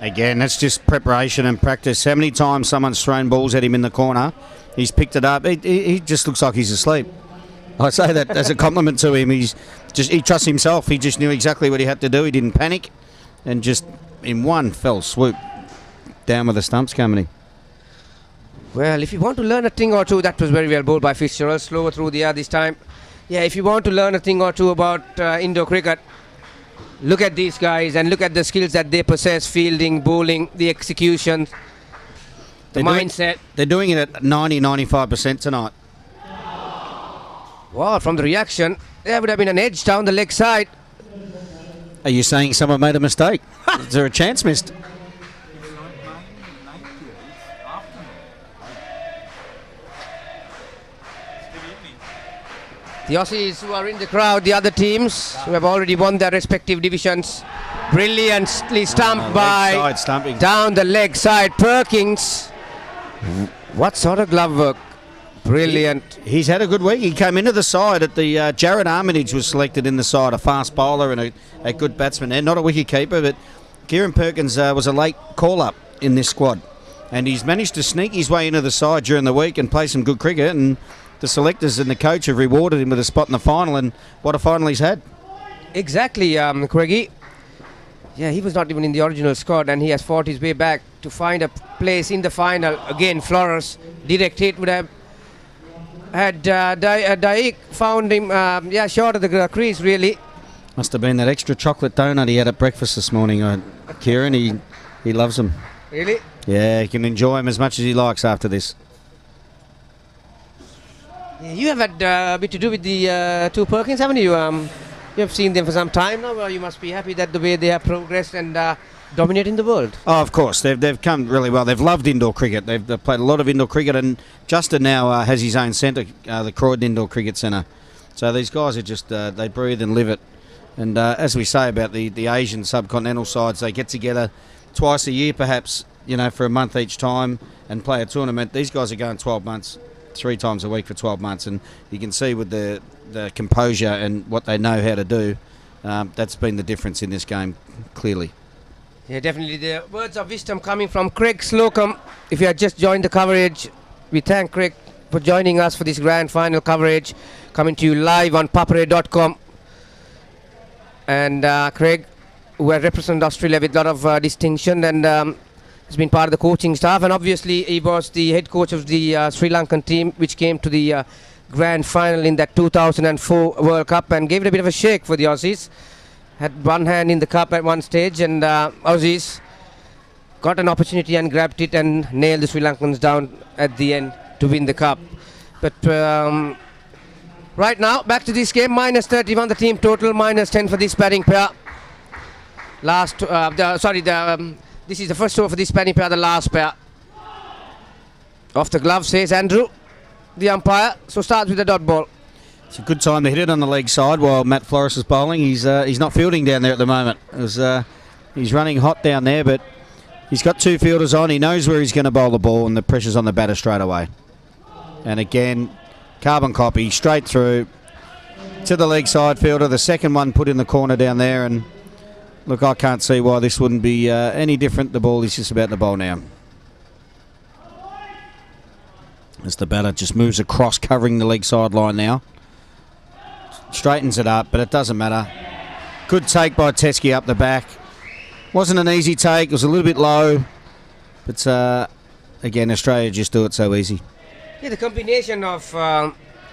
Again, that's just preparation and practice. How many times someone's thrown balls at him in the corner, he's picked it up. He just looks like he's asleep. I say that as a compliment to him. He trusts himself. He just knew exactly what he had to do. He didn't panic, and just in one fell swoop down with the stumps coming. Well, if you want to learn a thing or two, that was very well bowled by Fitzgerald. Slower through the air this time. Yeah, if you want to learn a thing or two about indoor cricket, look at these guys and look at the skills that they possess: fielding, bowling, the execution, the mindset. They're doing it at 90-95% tonight. Wow, from the reaction, there would have been an edge down the leg side. Are you saying someone made a mistake? Is there a chance missed? The Aussies who are in the crowd, the other teams who have already won their respective divisions, brilliantly stumped by Leg side stumping. down the leg side. Perkins, what sort of glove work? Brilliant. He's had a good week. He came into the side at the Jared Armitage was selected in the side, a fast bowler and a good batsman there. Not a wicket keeper, but Kieran Perkins was a late call-up in this squad. And he's managed to sneak his way into the side during the week and play some good cricket. And the selectors and the coach have rewarded him with a spot in the final, and what a final he's had. Exactly, Craigie. Yeah, he was not even in the original squad, and he has fought his way back to find a place in the final. Again, Flores, direct hit would have had Daik found him short of the crease, really. Must have been that extra chocolate donut he had at breakfast this morning, Kieran. He loves them. Really? Yeah, he can enjoy them as much as he likes after this. Yeah, you have had a bit to do with the two Perkins, haven't you? You have seen them for some time now. Well, you must be happy that the way they have progressed and dominating the world. Oh, of course. They've come really well. They've loved indoor cricket. They've played a lot of indoor cricket, and Justin now has his own centre, the Croydon Indoor Cricket Centre. So these guys are just, they breathe and live it. And as we say about the Asian subcontinental sides, they get together twice a year perhaps, for a month each time and play a tournament. These guys are going 12 months. 3 times a week for 12 months, and you can see with the composure and what they know how to do, that's been the difference in this game, clearly. Yeah, definitely. The words of wisdom coming from Craig Slocum. If you have just joined the coverage, we thank Craig for joining us for this grand final coverage, coming to you live on papare.com. And Craig, who has represented Australia with a lot of distinction, and has been part of the coaching staff, and obviously he was the head coach of the Sri Lankan team, which came to the grand final in that 2004 World Cup and gave it a bit of a shake for the Aussies. Had one hand in the cup at one stage, and Aussies got an opportunity and grabbed it and nailed the Sri Lankans down at the end to win the cup. But right now, back to this game, minus 31 the team total, minus 10 for this batting pair. This is the first over for this batting pair, the last pair. Off the glove, says Andrew, the umpire. So starts with the dot ball. It's a good time to hit it on the leg side while Matt Flores is bowling. He's not fielding down there at the moment. He's running hot down there, but he's got 2 fielders on. He knows where he's going to bowl the ball, and the pressure's on the batter straight away. And again, carbon copy straight through to the leg side fielder. The second one put in the corner down there, and look, I can't see why this wouldn't be any different. The ball is just about to bowl now. As the batter just moves across, covering the leg side line now. Straightens it up, but it doesn't matter. Good take by Teskey up the back. Wasn't an easy take. It was a little bit low. But again, Australia just do it so easy. Yeah, the combination of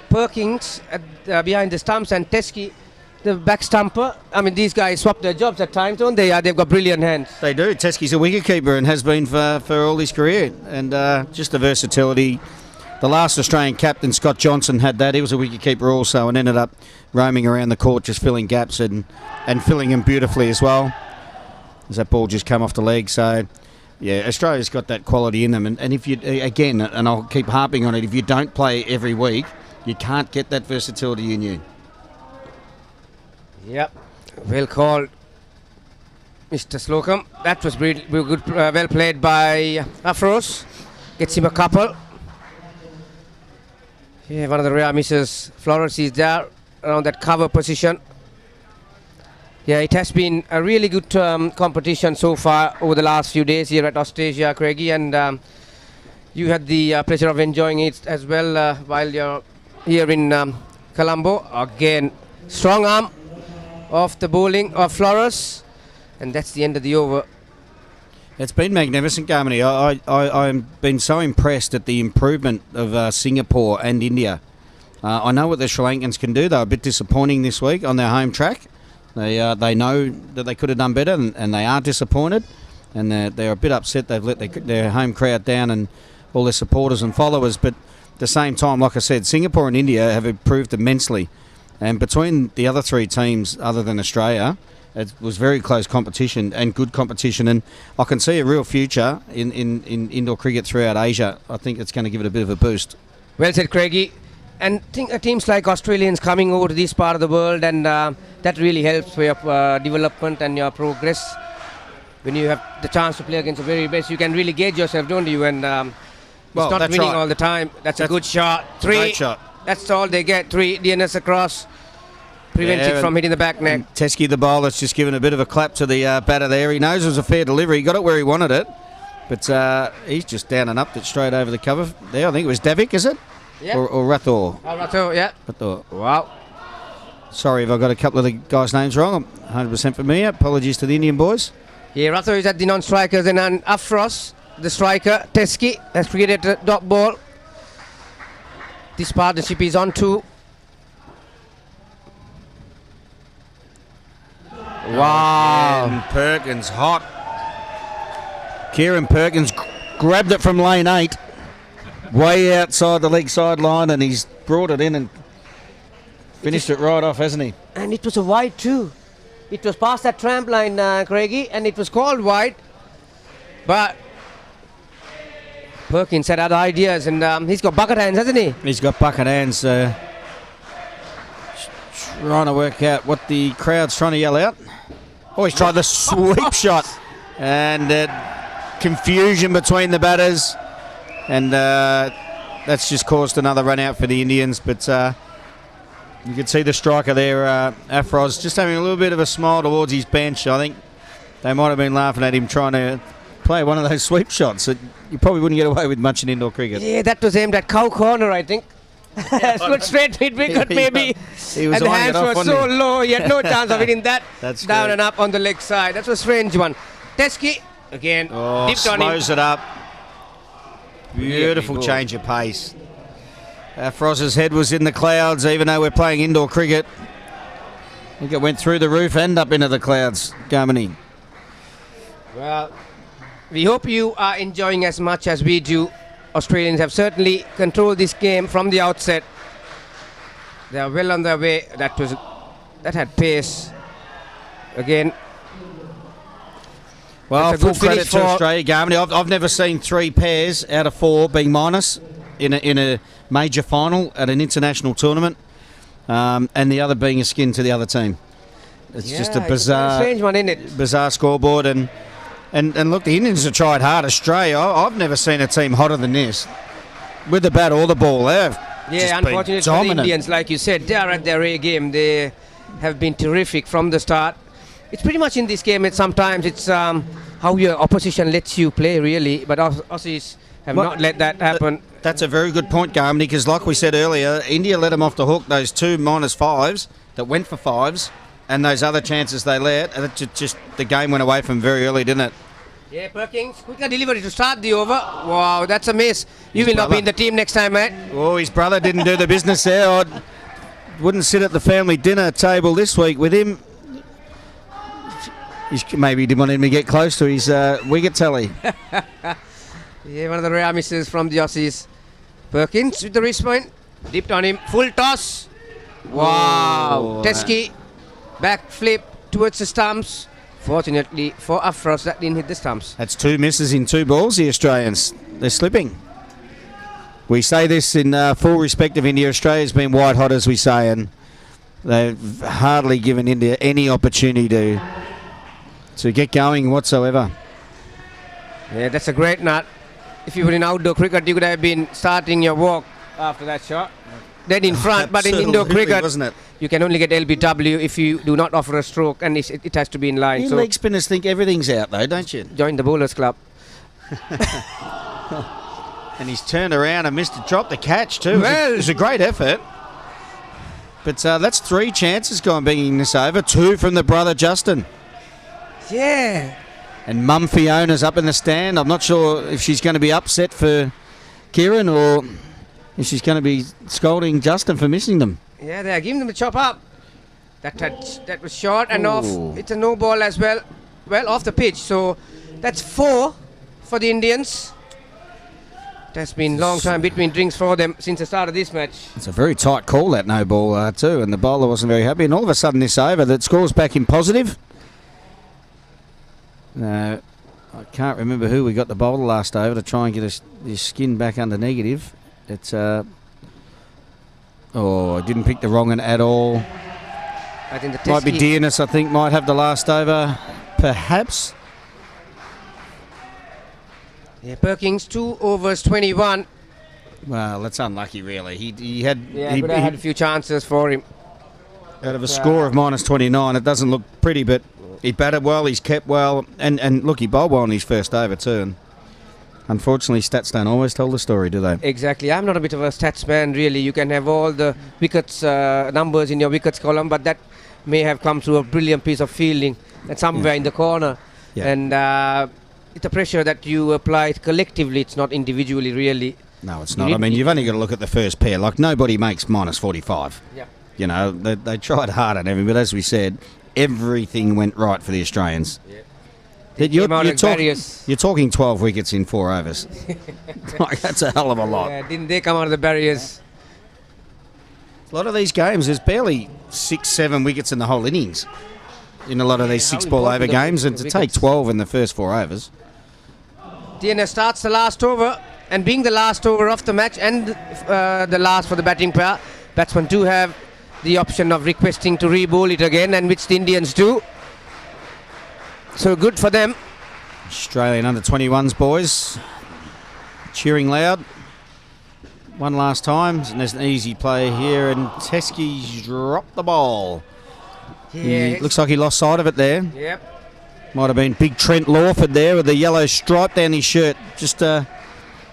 Perkins behind the stumps and Teskey, the back stumper. I mean, these guys swap their jobs at times, don't they? They've got brilliant hands. They do. Teskey's a wicketkeeper and has been for all his career. And just the versatility. The last Australian captain, Scott Johnson, had that. He was a wicketkeeper also and ended up roaming around the court just filling gaps and filling them beautifully as well. As that ball just come off the leg. So, yeah, Australia's got that quality in them. And if you, again, and I'll keep harping on it, if you don't play every week, you can't get that versatility in you. Yep, well called, Mr. Slocum. That was really good, well played by Afros. Gets him a couple. Yeah, one of the rare misses. Flores is there around that cover position. Yeah, it has been a really good competition so far over the last few days here at Austrasia, Craigie, and you had the pleasure of enjoying it as well while you're here in Colombo. Again, strong arm of the bowling of Flores, and that's the end of the over. It's been magnificent, Garmini. I've been so impressed at the improvement of Singapore and India. I know what the Sri Lankans can do. They were a bit disappointing this week on their home track. They know that they could have done better, and they are disappointed, and they're a bit upset they've let their home crowd down and all their supporters and followers. But at the same time, like I said, Singapore and India have improved immensely, and between the other three teams other than Australia, it was very close competition and good competition, and I can see a real future in indoor cricket throughout Asia. I think it's going to give it a bit of a boost. Well said, Craigie. And teams like Australians coming over to this part of the world, and that really helps for your development and your progress. When you have the chance to play against the very best, you can really gauge yourself, don't you? And it's not winning all the time. That's a good shot. 3. Great shot. That's all they get. 3 DNS across. Prevents it from hitting the back neck. Teskey, the bowler's just given a bit of a clap to the batter there. He knows it was a fair delivery. He got it where he wanted it. But he's just down and upped it straight over the cover there. I think it was Davik, is it? Yeah. Or Rathor. Rathor, yeah. Rathor. Wow. Sorry if I got a couple of the guys' names wrong. I'm 100% familiar. Apologies to the Indian boys. Yeah, Rathor is at the non-strikers, and Afros, the striker, Teskey, has created a dot ball. This partnership is on to. Wow. And Perkins hot. Kieran Perkins grabbed it from lane 8, way outside the leg sideline, and he's brought it in and finished it right off, hasn't he? And it was a wide too. It was past that tramp line, Craigie, and it was called wide. But Perkins had other ideas, and he's got bucket hands, hasn't he? He's got bucket hands. Trying to work out what the crowd's trying to yell out. Oh, he's tried the sweep shot, and confusion between the batters, and that's just caused another run out for the Indians. But you can see the striker there, Afros, just having a little bit of a smile towards his bench. I think they might have been laughing at him trying to play one of those sweep shots that you probably wouldn't get away with much in indoor cricket. Yeah, that was aimed at cow corner, I think. Good straight mid wicket, maybe. He was and the hands were so low, he had no chance of hitting that. That's down great. and up on the leg side. That's a strange one. Teskey, again, dipped on him. Slows it up. Beautiful change of pace. Froz's head was in the clouds, even though we're playing indoor cricket. I think it went through the roof and up into the clouds, Garmini. Well, we hope you are enjoying as much as we do. Australians have certainly controlled this game from the outset. They are well on their way. That had pace. Again. Well, full credit to Australia, Garmini. I've never seen 3 pairs out of 4 being minus in a major final at an international tournament, and the other being a skin to the other team. It's just a bizarre, strange one, isn't it? Bizarre scoreboard. And look, the Indians have tried hard. Australia, I've never seen a team hotter than this. With the bat or the ball, they've unfortunately for the Indians, like you said, they are at their A game. They have been terrific from the start. It's pretty much in this game, sometimes it's how your opposition lets you play, really. But Aussies have not let that happen. That's a very good point, Garmini, because like we said earlier, India let them off the hook, those 2 -5s that went for 5s. And those other chances they let, just the game went away from very early, didn't it? Yeah, Perkins, quicker delivery to start the over. Wow, that's a miss. You will not be in the team next time, mate. Oh, his brother didn't do the business there. I wouldn't sit at the family dinner table this week with him. Maybe he didn't want him to get close to his wicket tally. Yeah, one of the rare misses from the Aussies. Perkins with the wrist point. Dipped on him. Full toss. Wow. Teskey. Back flip towards the stumps. Fortunately for Afros, that didn't hit the stumps. That's 2 misses in 2 balls, the Australians. They're slipping. We say this in full respect of India. Australia's been white hot, as we say, and they've hardly given India any opportunity to get going whatsoever. Yeah, that's a great nut. If you were in outdoor cricket, you could have been starting your walk after that shot. Dead in front, but in indoor Absolutely, cricket, wasn't it? you can only get LBW if you do not offer a stroke, and it has to be in line. You So leg spinners think everything's out though, don't you? join the bowlers club. And he's turned around and missed a drop the catch too. Well- It was a great effort. But that's 3 chances gone being this over. 2 from the brother Justin. Yeah. And Mum Fiona's up in the stand. I'm not sure if she's going to be upset for Kieran or if she's going to be scolding Justin for missing them. Yeah, they are giving them a chop up. That was short and Ooh. off. It's a no ball as well. Well, off the pitch. So that's 4 for the Indians. It has been long time between drinks for them since the start of this match. It's a very tight call, that no ball too, and the bowler wasn't very happy. And all of a sudden this over, that scores back in positive. I can't remember who we got the bowler last over to try and get his skin back under negative. It's I didn't pick the wrong one at all. I think the Might be Teskey- Dearness, I think, might have the last over, perhaps. Yeah, Perkins 2 overs 21. Well, that's unlucky, really. He had Yeah, he, but I had a few chances for him. out of a score of minus 29. It doesn't look pretty, but he batted well, he's kept well, and look, he bowled well in his first over too. And unfortunately, stats don't always tell the story, do they? Exactly. I'm not a bit of a stats man, really. You can have all the wickets numbers in your wickets column, but that may have come through a brilliant piece of fielding and somewhere in the corner. Yeah. And it's a pressure that you apply collectively. It's not individually, really. No, it's You not. I need- mean, you've only got to look at the first pair. Like, nobody makes minus 45. Yeah. You know, they tried hard and everything, but as we said, everything went right for the Australians. They came out like barriers. You're talking 12 wickets in 4 overs. Like, that's a hell of a lot. Yeah, didn't they come out of the barriers? A lot of these games, there's barely 6-7 wickets in the whole innings in a lot of these how 6-ball over important the games, and to take wickets. 12 in the first 4 overs. DNS starts the last over, and being the last over of the match and the last for the batting pair, batsmen do have the option of requesting to re-bowl it again, and which the Indians do. So good for them. Australian under-21s boys cheering loud. One last time, and there's an easy play here, and Teskey's dropped the ball. He looks like he lost sight of it there. Yep. Might have been big Trent Lawford there with the yellow stripe down his shirt, just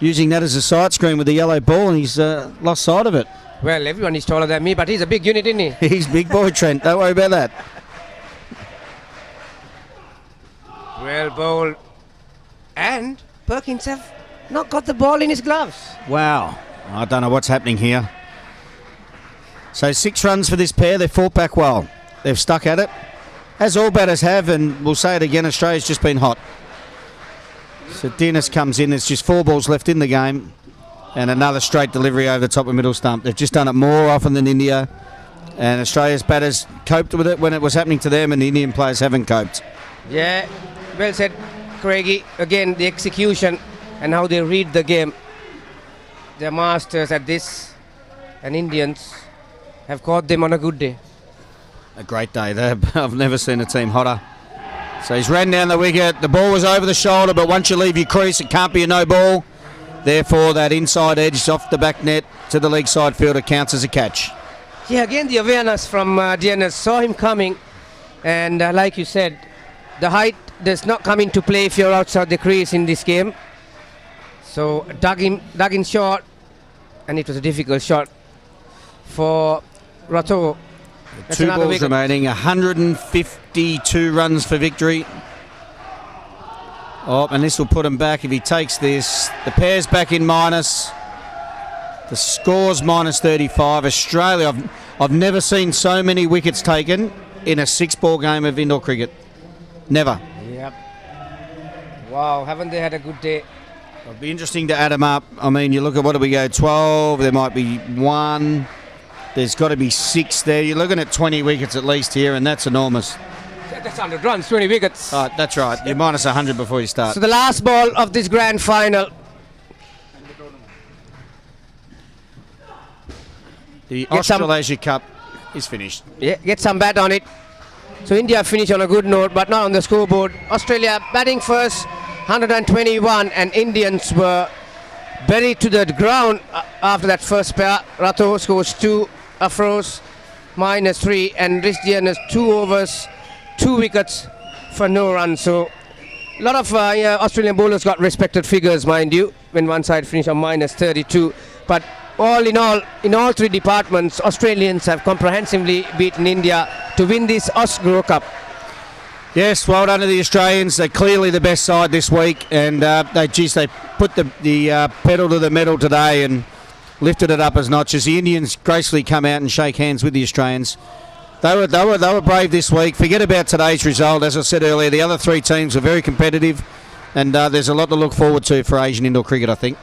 using that as a sight screen with the yellow ball, and he's lost sight of it. Well, everyone is taller than me, but he's a big unit, isn't he? He's big boy, Trent. Don't worry about that. Well bowled. And Perkins have not got the ball in his gloves. Wow. I don't know what's happening here. So 6 runs for this pair. They've fought back well. They've stuck at it, as all batters have, and we'll say it again, Australia's just been hot. So Dennis comes in. There's just 4 balls left in the game, and another straight delivery over the top of middle stump. They've just done it more often than India, and Australia's batters coped with it when it was happening to them, and the Indian players haven't coped. Yeah, well said, Craigie. Again, the execution and how they read the game. They're masters at this, and Indians have caught them on a good day. A great day. I've never seen a team hotter. So he's ran down the wicket. The ball was over the shoulder, but once you leave your crease, it can't be a no ball. Therefore, that inside edge off the back net to the leg side fielder counts as a catch. Yeah, again, the awareness from DNS. Saw him coming, and like you said, the height does not come into play if you're outside the crease in this game. So dug in short, and it was a difficult shot for Rato. That's 2 another balls wicket. remaining, 152 runs for victory. Oh, and this will put him back if he takes this. The pair's back in minus. The score's minus 35. Australia, I've never seen so many wickets taken in a 6-ball game of indoor cricket. Never. Yep. Wow, haven't they had a good day? It'll be interesting to add them up. I mean, you look at what do we go, 12, there might be 1. There's got to be 6 there. You're looking at 20 wickets at least here, and that's enormous. That's 100 runs, 20 wickets. Oh, that's right. You're minus 100 before you start. So the last ball of this grand final. The Get some- Australasia Cup is finished. Yeah, get some bat on it. So India finished on a good note, but not on the scoreboard. Australia batting first, 121, and Indians were buried to the ground after that first pair. Rato scores 2, Afros -3, and Risdian has 2 overs, 2 wickets for no run. So a lot of Australian bowlers got respected figures, mind you, when one side finished on -32. But all in all 3 departments, Australians have comprehensively beaten India to win this Osgro Cup. Yes, well done to the Australians. They're clearly the best side this week, and they put the pedal to the metal today and lifted it up as notches. The Indians gracefully come out and shake hands with the Australians. They were brave this week. Forget about today's result. As I said earlier, the other 3 teams were very competitive, and there's a lot to look forward to for Asian indoor cricket, I think.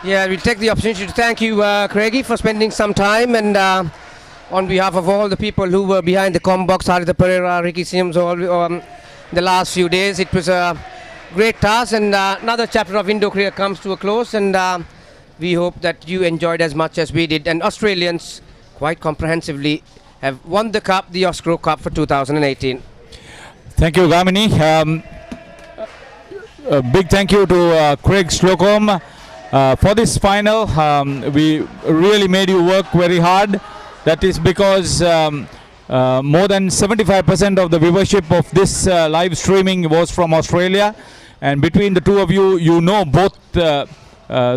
Yeah, we'll take the opportunity to thank you, Craigie, for spending some time, and on behalf of all the people who were behind the comm box, Haritha Pereira, Ricky Sims, all the last few days, it was a great task, and another chapter of indoor cricket comes to a close, and we hope that you enjoyed as much as we did. And Australians, quite comprehensively, have won the cup, the Osgro Cup for 2018. Thank you, Gamini. A big thank you to Craig Slocum for this final. We really made you work very hard. That is because more than 75% of the viewership of this live streaming was from Australia, and between the two of you, you know both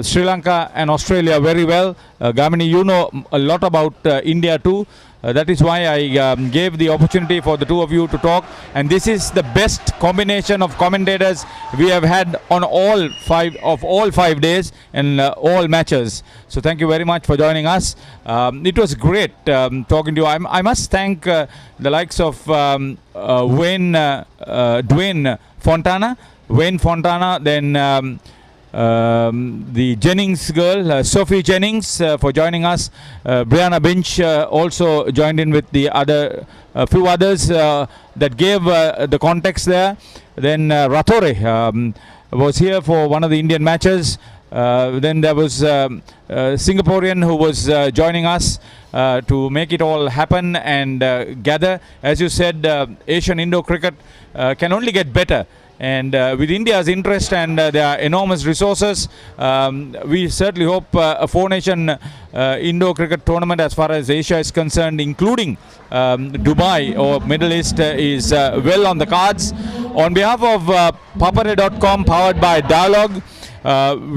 Sri Lanka and Australia very well. Gamini, you know a lot about India too. That is why I gave the opportunity for the two of you to talk, and this is the best combination of commentators we have had on all 5 days and all matches. So thank you very much for joining us. It was great talking to you. I must thank the likes of Dwayne Fontana, then the Jennings girl, Sophie Jennings, for joining us. Brianna Binch also joined in with the other few others that gave the context there. Then Ratore was here for one of the Indian matches. Then there was Singaporean who was joining us to make it all happen and gather. As you said, Asian indoor cricket can only get better. And with India's interest and their enormous resources, we certainly hope a 4-nation indoor cricket tournament as far as Asia is concerned, including Dubai or Middle East, is well on the cards. On behalf of papare.com, powered by Dialogue,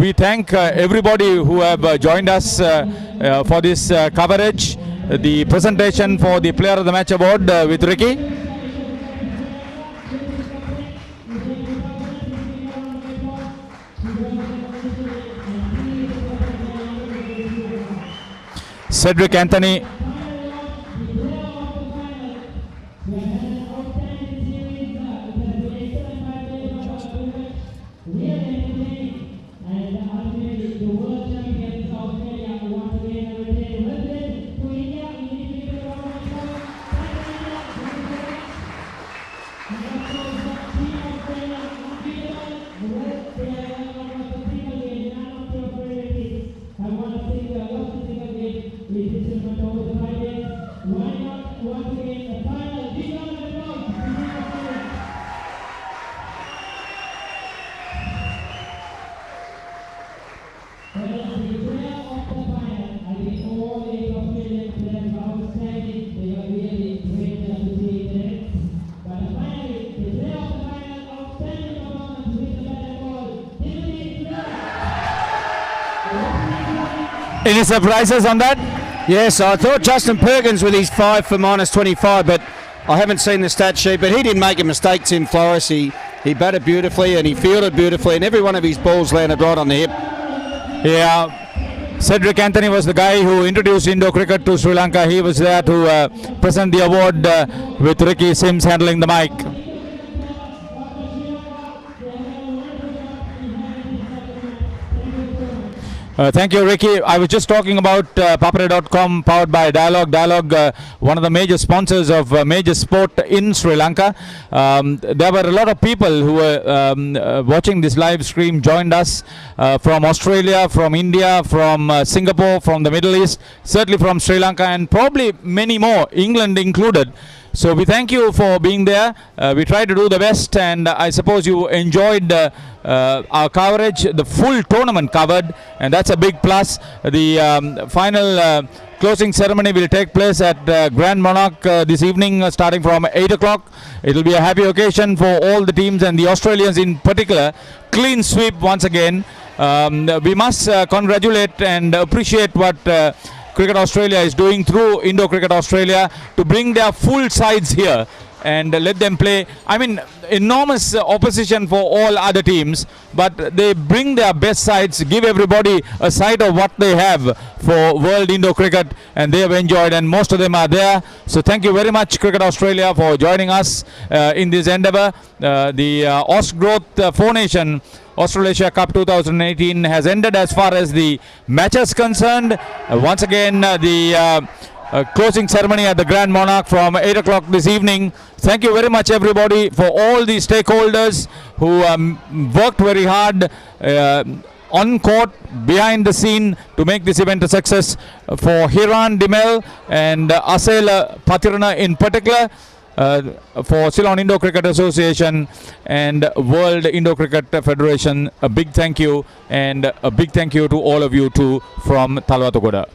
we thank everybody who have joined us for this coverage. The presentation for the Player of the Match award with Ricky. Cedric Anthony. Any surprises on that? Yes, I thought Justin Perkins with his 5 for -25, but I haven't seen the stat sheet, but he didn't make a mistake, Tim Flores. He batted beautifully and he fielded beautifully, and every one of his balls landed right on the hip. Yeah, Cedric Anthony was the guy who introduced indoor cricket to Sri Lanka. He was there to present the award with Ricky Sims handling the mic. Thank you, Ricky. I was just talking about papare.com, powered by Dialogue. Dialogue, one of the major sponsors of major sport in Sri Lanka. There were a lot of people who were watching this live stream, joined us from Australia, from India, from Singapore, from the Middle East, certainly from Sri Lanka, and probably many more, England included. So we thank you for being there. We try to do the best, and I suppose you enjoyed our coverage, the full tournament covered, and that's a big plus. The final closing ceremony will take place at Grand Monarch this evening, starting from 8 o'clock. It will be a happy occasion for all the teams and the Australians in particular. Clean sweep once again. We must congratulate and appreciate what Cricket Australia is doing through Indo Cricket Australia to bring their full sides here and let them play. I mean, enormous opposition for all other teams, but they bring their best sides, give everybody a sight of what they have for World Indo Cricket, and they have enjoyed, and most of them are there. So thank you very much, Cricket Australia, for joining us in this endeavour. The Ausgrowth Four Nation Australasia Cup 2018 has ended as far as the matches concerned. Once again, the closing ceremony at the Grand Monarch from 8 o'clock this evening. Thank you very much, everybody, for all the stakeholders who worked very hard on court, behind the scene, to make this event a success. For Hiran Dimel and Asela Patirana in particular, for Ceylon Indo Cricket Association and World Indo Cricket Federation, a big thank you, and a big thank you to all of you too from Talwatogoda.